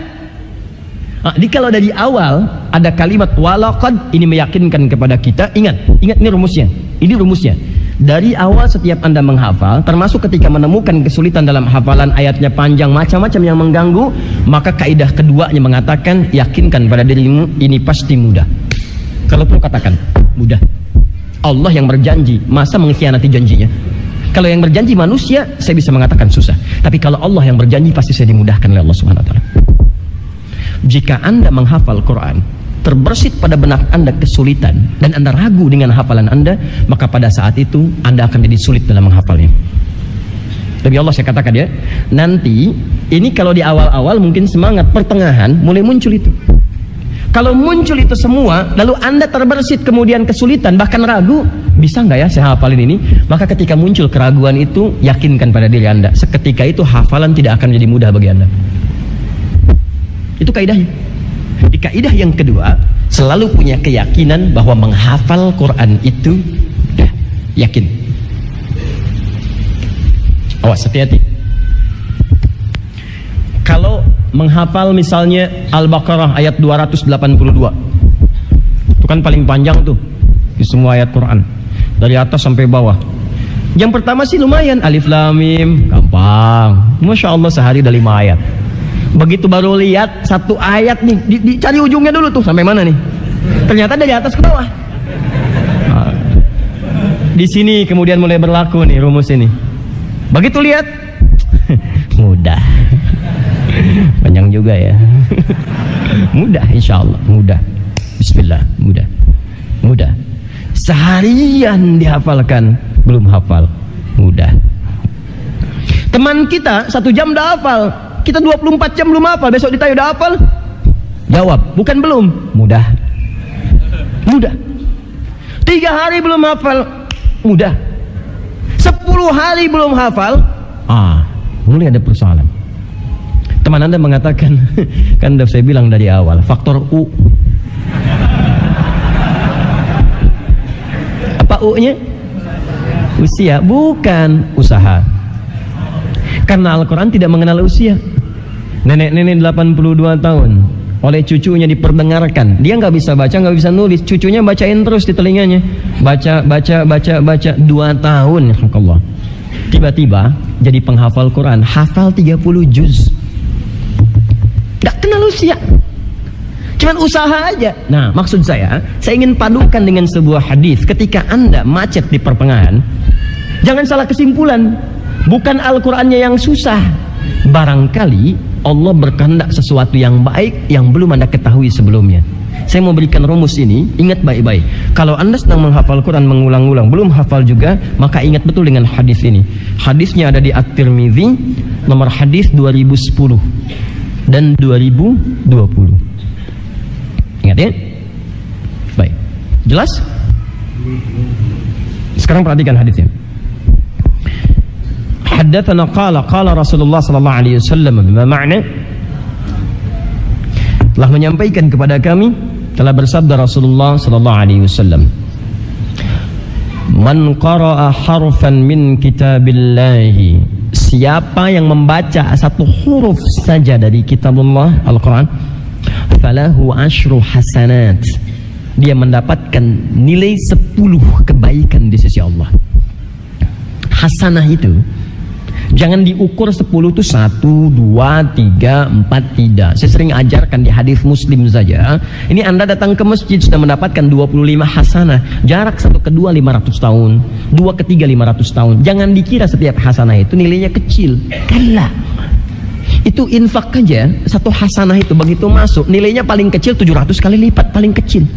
Nah, jadi kalau dari awal ada kalimat walaqad, ini meyakinkan kepada kita, ingat ini rumusnya. Ini rumusnya. Dari awal setiap Anda menghafal, termasuk ketika menemukan kesulitan dalam hafalan, ayatnya panjang, macam-macam yang mengganggu, maka kaidah keduanya mengatakan, yakinkan pada dirimu ini pasti mudah. Kalau perlu katakan mudah. Allah yang berjanji, masa mengkhianati janjinya? Kalau yang berjanji manusia, saya bisa mengatakan susah. Tapi kalau Allah yang berjanji, pasti saya dimudahkan oleh Allah Subhanahu wa taala. Jika Anda menghafal Quran, terbersit pada benak Anda kesulitan dan Anda ragu dengan hafalan Anda, maka pada saat itu Anda akan jadi sulit dalam menghafalnya. Demi Allah saya katakan ya, nanti ini kalau di awal-awal mungkin semangat, pertengahan mulai muncul itu. Kalau muncul itu semua, lalu Anda terbersit kemudian kesulitan, bahkan ragu, bisa nggak ya saya hafalin ini? Maka ketika muncul keraguan itu, yakinkan pada diri Anda, seketika itu hafalan tidak akan jadi mudah bagi Anda. Itu kaidahnya. Di kaidah yang kedua, selalu punya keyakinan bahwa menghafal Quran itu mudah. Yakin. Awas, hati-hati. Kalau menghafal misalnya Al-Baqarah ayat 282, itu kan paling panjang tuh di semua ayat Quran, dari atas sampai bawah. Yang pertama sih lumayan, Alif Lam Mim, gampang. Masya Allah sehari udah 5 ayat. Begitu baru lihat satu ayat nih, dicari ujungnya dulu tuh sampai mana nih. Ternyata dari atas ke bawah. Nah, di sini kemudian mulai berlaku nih rumus ini. Begitu lihat, mudah. Panjang juga ya. Mudah insya Allah, mudah. Bismillah, mudah. Mudah. Seharian dihafalkan, belum hafal, mudah. Teman kita 1 jam udah hafal, kita 24 jam belum hafal, besok ditanya udah hafal? Jawab, bukan belum, mudah. Mudah. 3 hari belum hafal, mudah. 10 hari belum hafal, mulai ada persoalan. Teman Anda mengatakan, kan udah saya bilang dari awal, faktor U. Apa U-nya? Usia bukan usaha. Karena Al-Quran tidak mengenal usia. Nenek-nenek 82 tahun oleh cucunya diperdengarkan, dia nggak bisa baca, nggak bisa nulis, cucunya bacain terus di telinganya, baca 2 tahun, Allah. Tiba-tiba jadi penghafal Quran, hafal 30 juz, nggak kenal usia, cuman usaha aja. Nah, maksud saya ingin padukan dengan sebuah hadis. Ketika Anda macet di pertengahan, jangan salah kesimpulan, bukan Al-Qurannya yang susah, barangkali Allah berkehendak sesuatu yang baik yang belum Anda ketahui sebelumnya. Saya mau berikan rumus ini, ingat baik-baik. Kalau Anda sedang menghafal Quran mengulang-ulang, belum hafal juga, maka ingat betul dengan hadis ini. Hadisnya ada di At-Tirmidzi, nomor hadis 2010 dan 2020. Ingat ya? Baik. Jelas? Sekarang perhatikan hadisnya. Haddatsana qala Rasulullah sallallahu alaihi wasallam bima ma'na, telah menyampaikan kepada kami, telah bersabda Rasulullah sallallahu alaihi wasallam, man qara'a harfan min kitabillahi, siapa yang membaca satu huruf saja dari kitabullah Al-Quran, falahu asyru hasanat, dia mendapatkan nilai 10 kebaikan di sisi Allah. Hasanah itu jangan diukur 10 itu 1, 2, 3, 4, tidak. Saya sering ajarkan di hadis Muslim saja. Ini Anda datang ke masjid sudah mendapatkan 25 hasanah. Jarak satu ke dua 500 tahun, 2 ke 3 500 tahun. Jangan dikira setiap hasanah itu nilainya kecil. Kala. Itu infak aja, satu hasanah itu begitu masuk, nilainya paling kecil 700 kali lipat, paling kecil.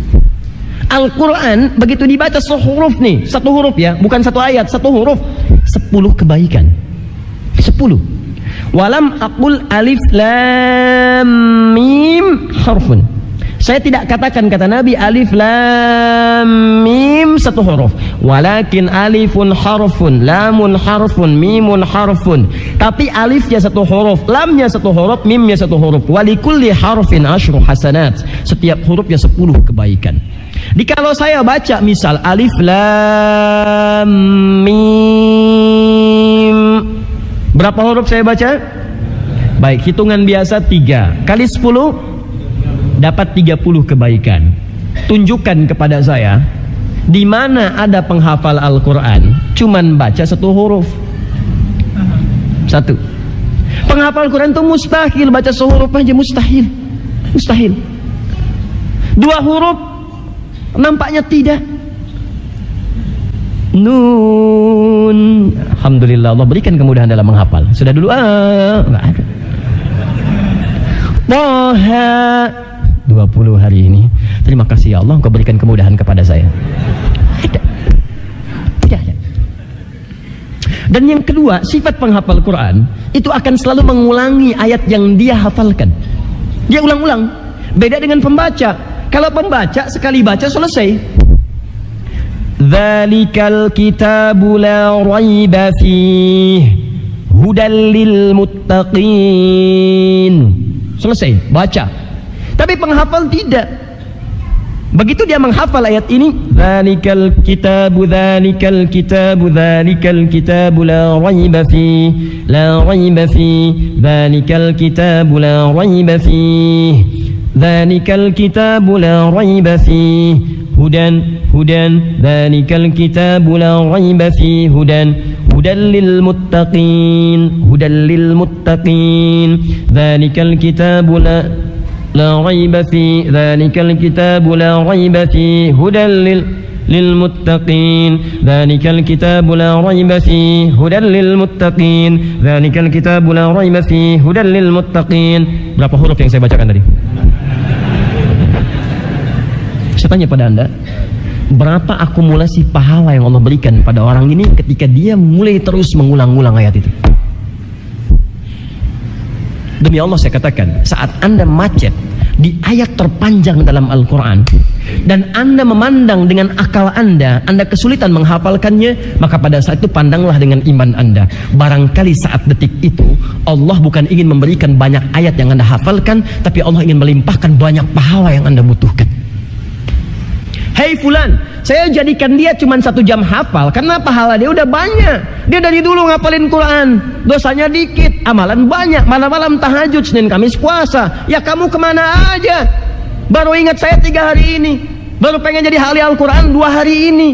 Al-Quran begitu dibaca sehuruf nih, satu huruf ya, bukan satu ayat, satu huruf, 10 kebaikan. 10. Walam aqul alif lam mim harfun. Saya tidak katakan, kata Nabi, alif lam mim satu huruf, walakin alifun harfun, lamun harfun, mimun harfun. Tapi alifnya satu huruf, lamnya satu huruf, mimnya satu huruf. Walikulli harfin asyru hasanat. Setiap hurufnya 10 kebaikan. Kalau saya baca misal alif lam mim, berapa huruf saya baca? Baik, hitungan biasa 3 kali 10 dapat 30 kebaikan. Tunjukkan kepada saya di mana ada penghafal Al-Quran cuman baca satu huruf. Satu. Penghafal Quran itu mustahil baca sehuruf aja, mustahil. Mustahil. 2 huruf nampaknya tidak. Nun. Alhamdulillah, Allah berikan kemudahan dalam menghafal. Sudah dulu enggak ada. Toha 20 hari ini. Terima kasih ya Allah, Engkau berikan kemudahan kepada saya. Ada. Tidak ada. Dan yang kedua, sifat penghafal Quran itu akan selalu mengulangi ayat yang dia hafalkan. Dia ulang-ulang. Beda dengan pembaca. Kalau pembaca sekali baca selesai. Dzalikal kitabu la raiba fihi hudal lil muttaqin. Selesai, baca. Tapi penghafal tidak. Begitu dia menghafal ayat ini, dzalikal kitabu la raiba fihi, la raiba fihi, dzalikal kitabu la raiba fihi, dzalikal kitabu la raiba fihi, hudan dzalikal kitabu la raiba fihi, hudan lil muttaqin, dzalikal kitabu la raiba fihi, dzalikal kitabu la raiba fihi, hudan lil muttaqin, dzalikal kitabu la raiba fihi, hudan lil muttaqin, dzalikal kitabu la raiba fihi, hudan lil muttaqin. Berapa huruf yang saya bacakan tadi? Saya tanya pada Anda, berapa akumulasi pahala yang Allah berikan pada orang ini ketika dia mulai terus mengulang-ulang ayat itu? Demi Allah saya katakan, saat Anda macet di ayat terpanjang dalam Al-Quran dan Anda memandang dengan akal Anda kesulitan menghafalkannya, maka pada saat itu pandanglah dengan iman Anda. Barangkali saat detik itu Allah bukan ingin memberikan banyak ayat yang Anda hafalkan, tapi Allah ingin melimpahkan banyak pahala yang Anda butuhkan. Hei fulan, saya jadikan dia cuma 1 jam hafal karena pahala dia udah banyak. Dia dari dulu ngapalin Quran, dosanya dikit, amalan banyak, malam-malam tahajud, Senin Kamis puasa. Ya kamu kemana aja? Baru ingat saya 3 hari ini, baru pengen jadi ahli Al-Quran 2 hari ini.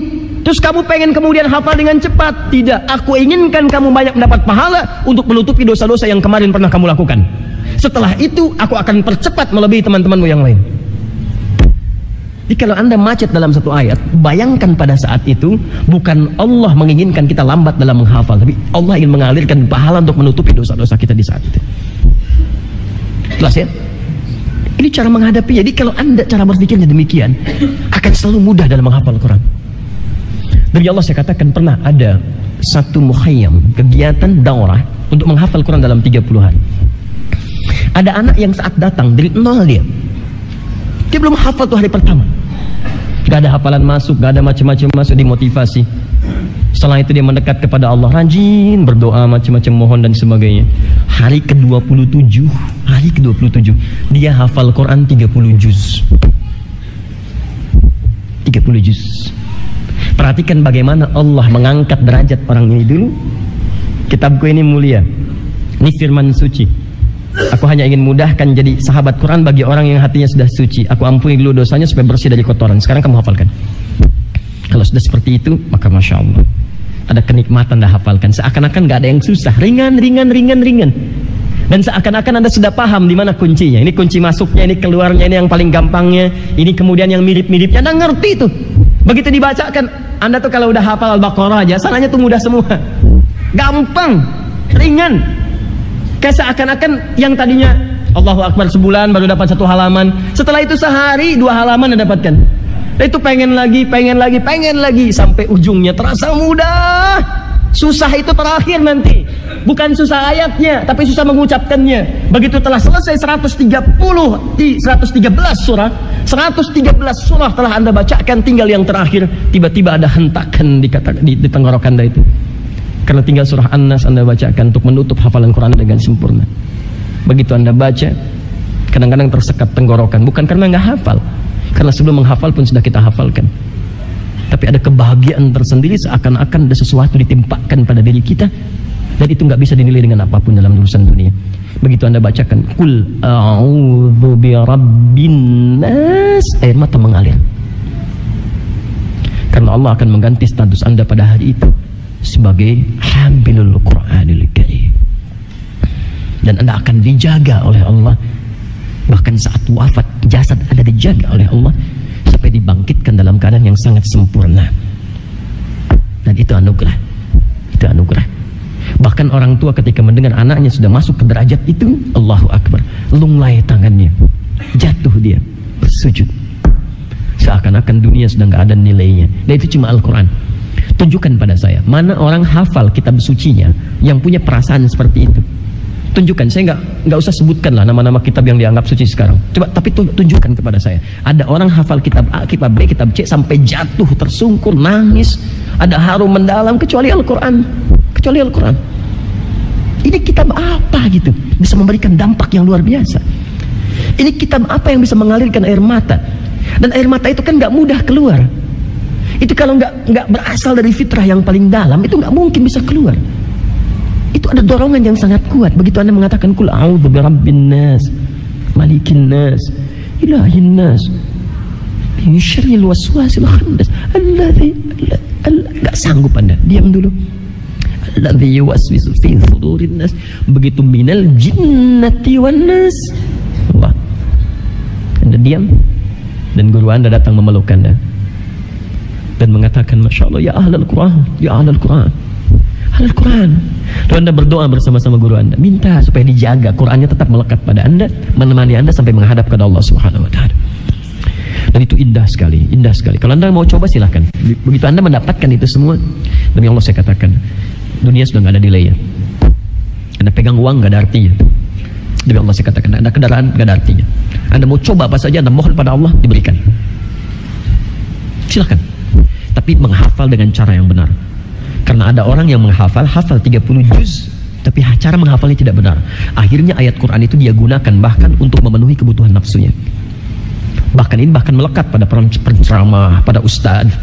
Terus kamu pengen kemudian hafal dengan cepat? Tidak, aku inginkan kamu banyak mendapat pahala untuk menutupi dosa-dosa yang kemarin pernah kamu lakukan. Setelah itu aku akan percepat melebihi teman-temanmu yang lain. Jadi kalau anda macet dalam satu ayat, bayangkan pada saat itu bukan Allah menginginkan kita lambat dalam menghafal, tapi Allah ingin mengalirkan pahala untuk menutupi dosa-dosa kita di saat itu. Jelas ya? Ini cara menghadapi. Jadi kalau anda cara berpikirnya demikian, akan selalu mudah dalam menghafal Quran. Dari Allah saya katakan pernah ada satu mukhayyam, kegiatan daurah untuk menghafal Quran dalam 30 hari. Ada anak yang saat datang dari nol dia belum hafal tuh hari pertama. Gak ada hafalan masuk, gak ada macam-macam masuk, dimotivasi. Setelah itu dia mendekat kepada Allah, rajin berdoa, macam-macam mohon dan sebagainya. Hari ke-27, dia hafal Quran 30 juz. 30 juz. Perhatikan bagaimana Allah mengangkat derajat orang ini dulu. Kitabku ini mulia, ini firman suci. Aku hanya ingin mudahkan jadi sahabat Quran bagi orang yang hatinya sudah suci. Aku ampuni dulu dosanya supaya bersih dari kotoran. Sekarang kamu hafalkan. Kalau sudah seperti itu, maka Masya Allah, ada kenikmatan dah hafalkan. Seakan-akan gak ada yang susah, ringan. Dan seakan-akan anda sudah paham di mana kuncinya. Ini kunci masuknya, ini keluarnya, ini yang paling gampangnya, ini kemudian yang mirip-miripnya. Anda ngerti itu. Begitu dibacakan, anda tuh kalau udah hafal Al-Baqarah aja, sananya tuh mudah semua. Gampang, ringan. Kayak seakan-akan yang tadinya Allahu Akbar sebulan baru dapat 1 halaman, setelah itu sehari 2 halaman Anda dapatkan. Itu pengen lagi sampai ujungnya terasa mudah. Susah itu terakhir nanti. Bukan susah ayatnya, tapi susah mengucapkannya. Begitu telah selesai 113 surah telah Anda bacakan, tinggal yang terakhir, tiba-tiba ada hentakan di tenggorokan Anda itu. Karena tinggal surah An-Nas Anda bacakan untuk menutup hafalan Quran dengan sempurna. Begitu Anda baca, kadang-kadang tersekat tenggorokan, bukan karena nggak hafal, karena sebelum menghafal pun sudah kita hafalkan. Tapi ada kebahagiaan tersendiri, seakan-akan ada sesuatu ditimpakan pada diri kita, dan itu nggak bisa dinilai dengan apapun dalam urusan dunia. Begitu Anda bacakan Qul a'udzu birabbin nas, air mata mengalir. Karena Allah akan mengganti status Anda pada hari itu sebagai hamilul Qur'anil Karim, dan Anda akan dijaga oleh Allah. Bahkan saat wafat, jasad Anda dijaga oleh Allah sampai dibangkitkan dalam keadaan yang sangat sempurna. Dan itu anugerah. Bahkan orang tua ketika mendengar anaknya sudah masuk ke derajat itu, Allahu Akbar, lunglai tangannya, jatuh dia, bersujud, seakan-akan dunia sudah nggak ada nilainya. Dan itu cuma Al-Quran. Tunjukkan pada saya mana orang hafal kitab sucinya yang punya perasaan seperti itu. Tunjukkan. Saya nggak usah sebutkan lah nama-nama kitab yang dianggap suci sekarang. Coba, tapi tunjukkan kepada saya. Ada orang hafal kitab A, kitab B, kitab C sampai jatuh tersungkur, nangis, ada harum mendalam, kecuali Al-Quran. Ini kitab apa gitu bisa memberikan dampak yang luar biasa? Ini kitab apa yang bisa mengalirkan air mata? Dan air mata itu kan nggak mudah keluar. Itu kalau nggak berasal dari fitrah yang paling dalam, itu nggak mungkin bisa keluar. Itu ada dorongan yang sangat kuat. Begitu Anda mengatakan Qul a'udzu birabbin nas, malikin nas, ilahin nas, min syarril waswasil khannas, nggak sanggup Anda, diam dulu. Alladzi yuwaswisu fi sudurin nas, begitu minal jinnati wan nas. Allah. Anda diam, dan guru Anda datang memeluk Anda dan mengatakan, Masya Allah, ya ahlal Quran, ya ahlal Quran, ahlal Quran. Lalu Anda berdoa bersama-sama guru Anda, minta supaya dijaga Qurannya tetap melekat pada Anda, menemani Anda sampai menghadap kepada Allah Subhanahu wa Ta'ala. Dan itu indah sekali. Kalau Anda mau coba silahkan. Begitu Anda mendapatkan itu semua, demi Allah saya katakan, dunia sudah nggak ada nilainya. Anda pegang uang nggak ada artinya. Demi Allah saya katakan, Anda kendaraan nggak ada artinya. Anda mau coba apa saja, Anda mohon pada Allah, diberikan. Silahkan. Tapi menghafal dengan cara yang benar. Karena ada orang yang hafal 30 juz, tapi cara menghafalnya tidak benar. Akhirnya ayat Quran itu dia gunakan bahkan untuk memenuhi kebutuhan nafsunya. Bahkan ini melekat pada penceramah, pada ustadz.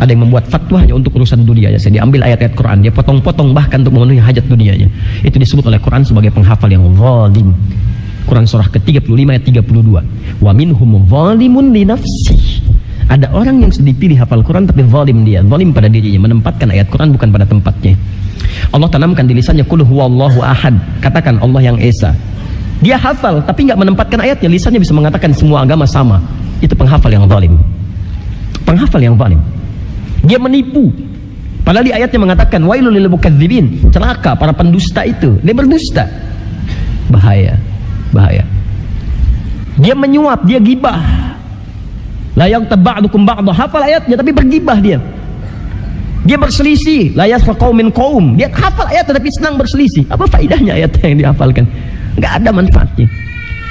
Ada yang membuat fatwa hanya untuk urusan dunia. Saya diambil ayat-ayat Quran, dia potong-potong bahkan untuk memenuhi hajat dunianya. Itu disebut oleh Quran sebagai penghafal yang zalim. Quran surah ke-35 ayat 32. Wa minhum zalimun li nafsihi. Ada orang yang dipilih hafal Quran tapi zalim dia, zalim pada dirinya, menempatkan ayat Quran bukan pada tempatnya. Allah tanamkan di lisannya qul huwallahu ahad. Katakan Allah yang esa. Dia hafal tapi enggak menempatkan ayatnya, lisannya bisa mengatakan semua agama sama. Itu penghafal yang zalim. Penghafal yang zalim. Dia menipu. Padahal di ayatnya mengatakan wailul lil mukadzibin, celaka para pendusta itu. Dia berdusta. Bahaya. Bahaya. Dia menyuap, dia gibah. La yaghtab ba'dukum ba'dha, hafal ayatnya tapi bergibah dia. Dia berselisih, la yasfa qaumin qaum. Dia hafal ayat tapi senang berselisih. Apa faedahnya ayat yang dihafalkan? Enggak ada manfaatnya.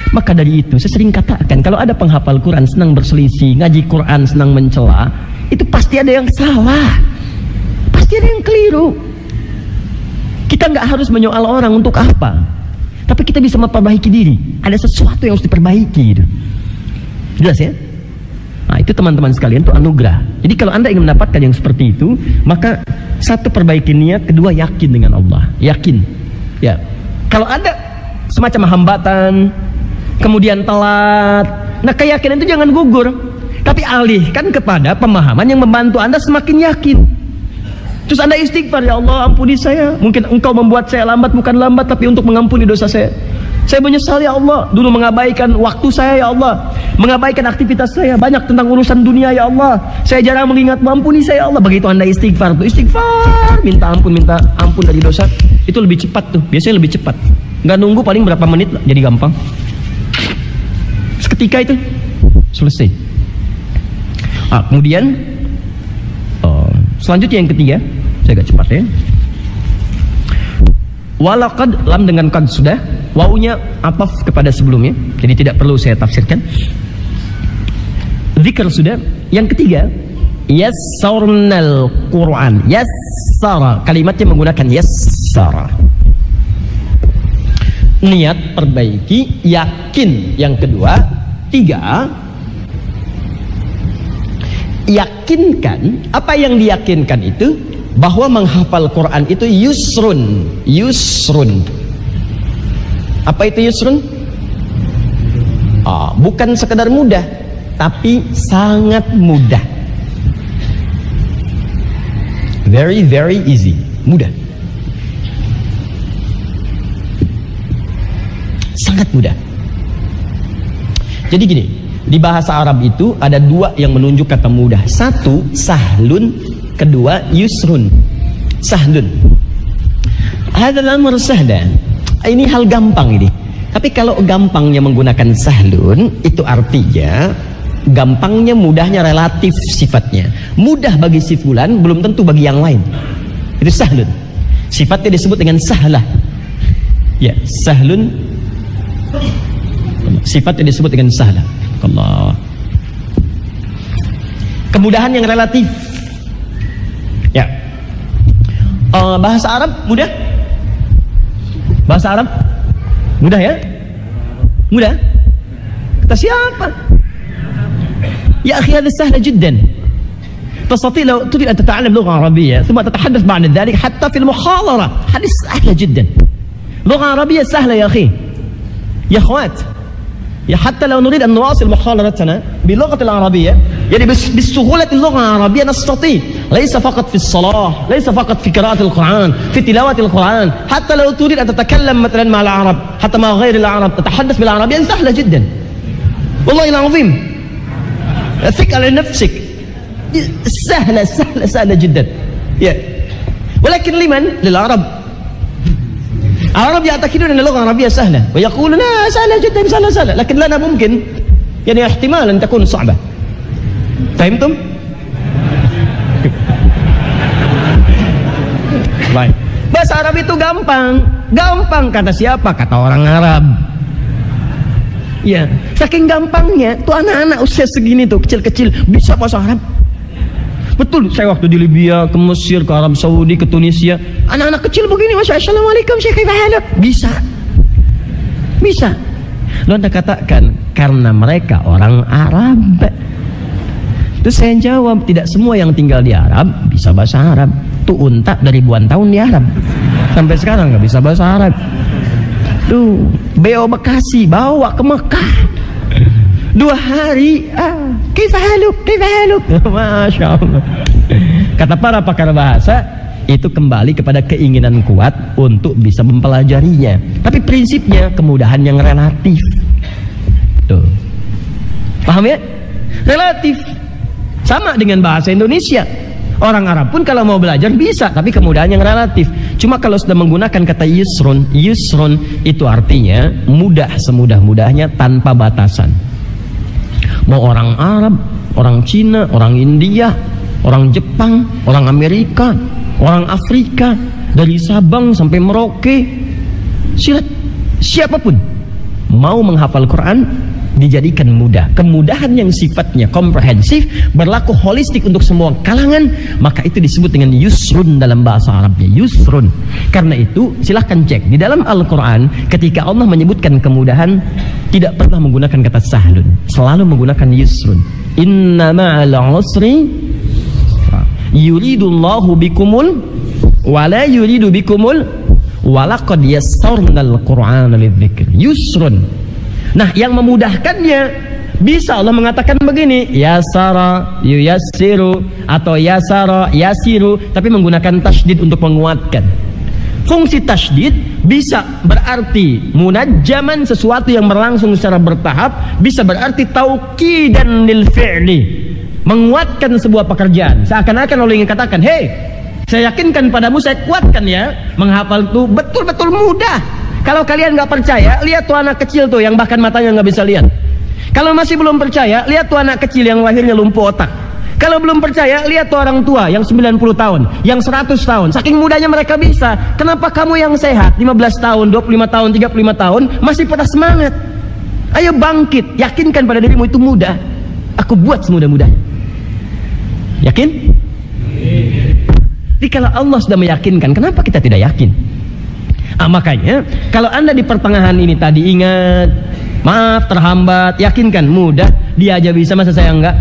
Maka dari itu saya sering katakan, kalau ada penghafal Quran senang berselisih, ngaji Quran senang mencela, itu pasti ada yang salah, pasti ada yang keliru. Kita nggak harus menyoal orang untuk apa, tapi kita bisa memperbaiki diri. Ada sesuatu yang harus diperbaiki gitu. Jelas ya? Nah itu teman-teman sekalian, itu anugerah. Jadi kalau anda ingin mendapatkan yang seperti itu, maka satu, perbaiki niat, kedua yakin dengan Allah. Yakin ya. Kalau ada semacam hambatan, kemudian telat, nah keyakinan itu jangan gugur, tapi alihkan kepada pemahaman yang membantu anda semakin yakin. Terus anda istighfar, ya Allah ampuni saya, mungkin engkau membuat saya lambat, bukan lambat tapi untuk mengampuni dosa saya. Saya menyesal ya Allah, dulu mengabaikan waktu saya ya Allah, mengabaikan aktivitas saya, banyak tentang urusan dunia ya Allah, saya jarang mengingat, ampuni saya ya Allah. Begitu anda istighfar tuh, istighfar, minta ampun dari dosa, itu lebih cepat tuh, biasanya lebih cepat. Nggak nunggu paling berapa menit jadi gampang. Seketika itu selesai. Kemudian selanjutnya yang ketiga, saya agak cepat ya. Walaqad, lam dengan qad sudah, wawunya ataf kepada sebelumnya, jadi tidak perlu saya tafsirkan. Zikr sudah. Yang ketiga, yassarnal Quran. Yassara, kalimatnya menggunakan yassara. Niat, perbaiki, yakin. Yang kedua, tiga, yakinkan. Apa yang diyakinkan itu? Bahwa menghafal Quran itu yusrun. Yusrun. Apa itu yusrun? Bukan sekedar mudah, tapi sangat mudah. Very, very easy. Mudah. Sangat mudah. Jadi gini, di bahasa Arab itu ada dua yang menunjuk kata mudah. Satu, sahlun. Kedua, yusrun. Sahlun. Hadzal amr sahla. Ini hal gampang ini. Tapi kalau gampangnya menggunakan sahlun, itu artinya gampangnya, mudahnya relatif sifatnya. Mudah bagi si fulan belum tentu bagi yang lain. Itu sahlun. Sifatnya disebut dengan sahlah. Ya, sahlun. Sifatnya disebut dengan sahlah. Allah. Kemudahan yang relatif. Ya. Bahasa Arab mudah? Bahasa Arab mudah ya? Mudah? Kata siapa? Ya akhi, هذا سهل جدا. تستطيع لو تريد أن تتعلم لغة عربية ثم تتحدث بعد ذلك حتى في المحاضرة، هذه سهلة جدا. لغة عربية سهلة يا أخي. يا أخوات، حتى لو نريد أن نواصل محاضرتنا باللغة العربية، يعني بالسهولة اللغة العربية نستطيع، ليس فقط في الصلاة، ليس فقط في قراءة القرآن، في تلاوة القرآن، حتى لو تريد أن تتكلم مثلا مع العرب، حتى مع غير العرب، تتحدث بالعربية سهلة جدا. والله العظيم، ثق على نفسك، سهلة سهلة سهلة جدا. يا. ولكن لمن؟ للعرب. العرب يعتقدون أن اللغة العربية سهلة ويقولون لا سهلة جدا، سهلة سهلة، لكن لنا ممكن يعني احتمال أن تكون صعبة. فهمتم؟ Baik. Bahasa Arab itu gampang. Gampang kata siapa? Kata orang Arab. Ya, saking gampangnya tuh anak-anak usia segini tuh kecil-kecil bisa bahasa Arab. Betul, saya waktu di Libya, ke Mesir, ke Arab Saudi, ke Tunisia, anak-anak kecil begini, Assalamualaikum Syekh, kaifa halak? Bisa. Bisa. Lalu Anda katakan karena mereka orang Arab. Terus saya jawab, tidak semua yang tinggal di Arab bisa bahasa Arab. Tuh unta dari ribuan tahun di Arab sampai sekarang nggak bisa bahasa Arab. Tuh BO Bekasi bawa ke Mekah 2 hari, kifahaluk Masya Allah. Kata para pakar bahasa, itu kembali kepada keinginan kuat untuk bisa mempelajarinya. Tapi prinsipnya kemudahan yang relatif. Tuh. Paham ya? Relatif. Sama dengan bahasa Indonesia. Orang Arab pun kalau mau belajar bisa, tapi kemudahan yang relatif. Cuma kalau sudah menggunakan kata yusrun itu artinya mudah semudah-mudahnya tanpa batasan. Mau orang Arab, orang Cina, orang India, orang Jepang, orang Amerika, orang Afrika, dari Sabang sampai Merauke, siapapun mau menghafal Quran dijadikan mudah. Kemudahan yang sifatnya komprehensif, berlaku holistik untuk semua kalangan, maka itu disebut dengan yusrun dalam bahasa Arabnya, yusrun. Karena itu silahkan cek di dalam Al-Quran, ketika Allah menyebutkan kemudahan tidak pernah menggunakan kata sahlun, selalu menggunakan yusrun. Inna ma'al usri yuridullahu bikumul wala yuridu bikumul walaqad yassarnal Qur'ana lidzikr. Yusrun. Nah, yang memudahkannya bisa Allah mengatakan begini, yasara yuyassiru atau yasara yasiru, tapi menggunakan tasydid untuk menguatkan. Fungsi tasydid bisa berarti munajjaman, sesuatu yang berlangsung secara bertahap, bisa berarti tauqidan lil fi'li, menguatkan sebuah pekerjaan. Seakan-akan Allah ingin katakan, hei, saya yakinkan padamu, saya kuatkan ya, menghafal itu betul-betul mudah. Kalau kalian nggak percaya, lihat tuh anak kecil tuh yang bahkan matanya nggak bisa lihat. Kalau masih belum percaya, lihat tuh anak kecil yang lahirnya lumpuh otak. Kalau belum percaya, lihat tuh orang tua yang 90 tahun, yang 100 tahun. Saking mudahnya mereka bisa. Kenapa kamu yang sehat 15 tahun, 25 tahun, 35 tahun masih pada semangat? Ayo bangkit, yakinkan pada dirimu itu mudah. Aku buat semudah-mudahnya. Yakin? Jadi kalau Allah sudah meyakinkan, kenapa kita tidak yakin? Makanya kalau Anda di pertengahan ini tadi ingat, maaf terhambat, yakinkan mudah, dia aja bisa, masa saya enggak?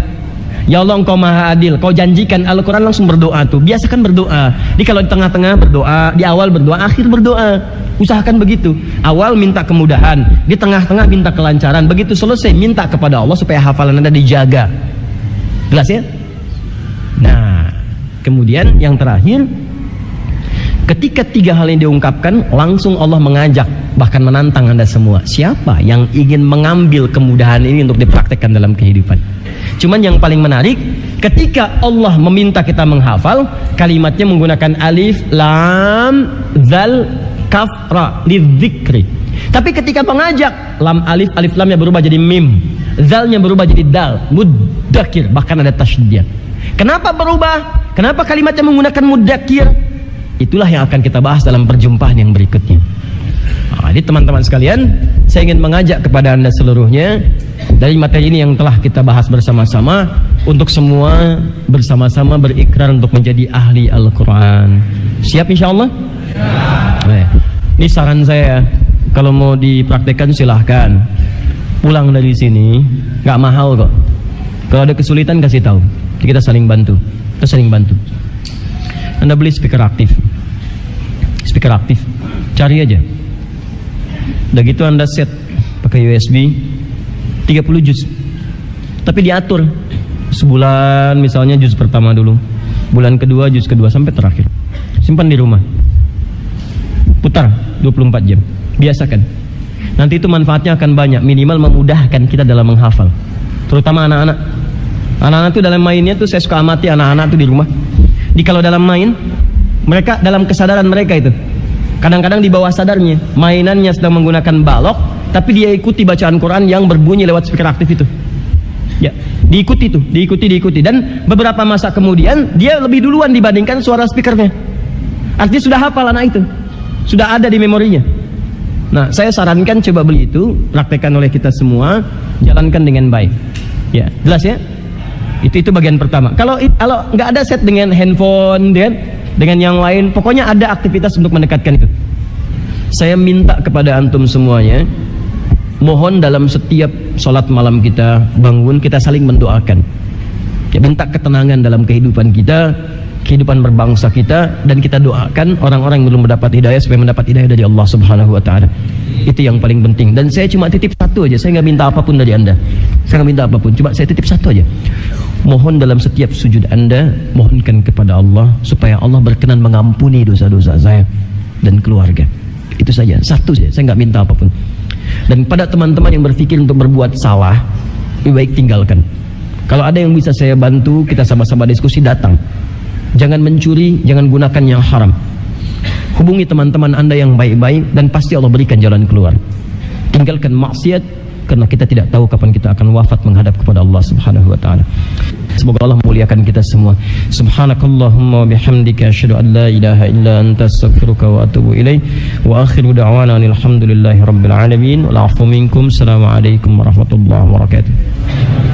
Ya Allah, Engkau Maha Adil, Kau janjikan. Al-Quran langsung berdoa tuh, biasakan berdoa. Jadi kalau di tengah-tengah berdoa, di awal berdoa, akhir berdoa, usahakan begitu. Awal minta kemudahan, di tengah-tengah minta kelancaran, begitu selesai minta kepada Allah supaya hafalan Anda dijaga. Jelas ya? Nah, kemudian yang terakhir, ketika 3 hal yang diungkapkan, langsung Allah mengajak, bahkan menantang Anda semua. Siapa yang ingin mengambil kemudahan ini untuk dipraktekkan dalam kehidupan? Cuman yang paling menarik, ketika Allah meminta kita menghafal, kalimatnya menggunakan alif, lam, zal, kaf, ra, lidzikri. Tapi ketika mengajak, lam alif, alif lamnya berubah jadi mim, zalnya berubah jadi dal, muddakir, bahkan ada tasydid. Kenapa berubah? Kenapa kalimatnya menggunakan muddakir? Itulah yang akan kita bahas dalam perjumpaan yang berikutnya. Jadi teman-teman sekalian, saya ingin mengajak kepada Anda seluruhnya, dari materi ini yang telah kita bahas bersama-sama, untuk semua bersama-sama berikrar untuk menjadi ahli Al-Quran. Siap insya Allah? Ya. Ini saran saya, kalau mau dipraktekkan silahkan. Pulang dari sini, gak mahal kok. Kalau ada kesulitan kasih tahu, kita saling bantu. Kita saling bantu. Anda beli speaker aktif, cari aja. Udah gitu Anda set pakai USB 30 juz, tapi diatur sebulan, misalnya juz pertama dulu, bulan kedua juz kedua, sampai terakhir. Simpan di rumah, putar 24 jam, biasakan. Nanti itu manfaatnya akan banyak, minimal memudahkan kita dalam menghafal, terutama anak-anak. Anak-anak itu dalam mainnya tuh saya suka amati anak-anak tuh di rumah. Di kalau dalam main, mereka dalam kesadaran mereka itu, kadang-kadang di bawah sadarnya, mainannya sedang menggunakan balok, tapi dia ikuti bacaan Quran yang berbunyi lewat speaker aktif itu. Ya, diikuti tuh, diikuti, dan beberapa masa kemudian dia lebih duluan dibandingkan suara speakernya. Artinya sudah hafal anak itu, sudah ada di memorinya. Nah, saya sarankan coba beli itu, praktekkan oleh kita semua, jalankan dengan baik. Ya, jelas ya? Itu bagian pertama. Kalau nggak ada set dengan handphone, dengan yang lain, pokoknya ada aktivitas untuk mendekatkan itu. Saya minta kepada antum semuanya, mohon dalam setiap sholat malam kita bangun, kita saling mendoakan. Ya, minta ketenangan dalam kehidupan kita, kehidupan berbangsa kita, dan kita doakan orang-orang yang belum mendapat hidayah supaya mendapat hidayah dari Allah Subhanahu wa taala. Itu yang paling penting. Dan saya cuma titip satu aja, saya nggak minta apapun dari Anda. Saya nggak minta apapun, cuma saya titip satu aja. Mohon dalam setiap sujud Anda, mohonkan kepada Allah supaya Allah berkenan mengampuni dosa-dosa saya dan keluarga. Itu saja, satu saja, saya nggak minta apapun. Dan pada teman-teman yang berpikir untuk berbuat salah, lebih baik tinggalkan. Kalau ada yang bisa saya bantu, kita sama-sama diskusi, datang. Jangan mencuri, jangan gunakan yang haram. Hubungi teman-teman Anda yang baik-baik, dan pasti Allah berikan jalan keluar. Tinggalkan maksiat, karena kita tidak tahu kapan kita akan wafat menghadap kepada Allah Subhanahu wa taala. Semoga Allah memuliakan kita semua. Subhanakallahumma bihamdika asyhadu an la ilaha illa anta astaghfiruka wa atubu ilaik. Wa akhiru da'wana alhamdulillahi rabbil alamin. Wal 'afwu minkum. Assalamualaikum warahmatullahi wabarakatuh.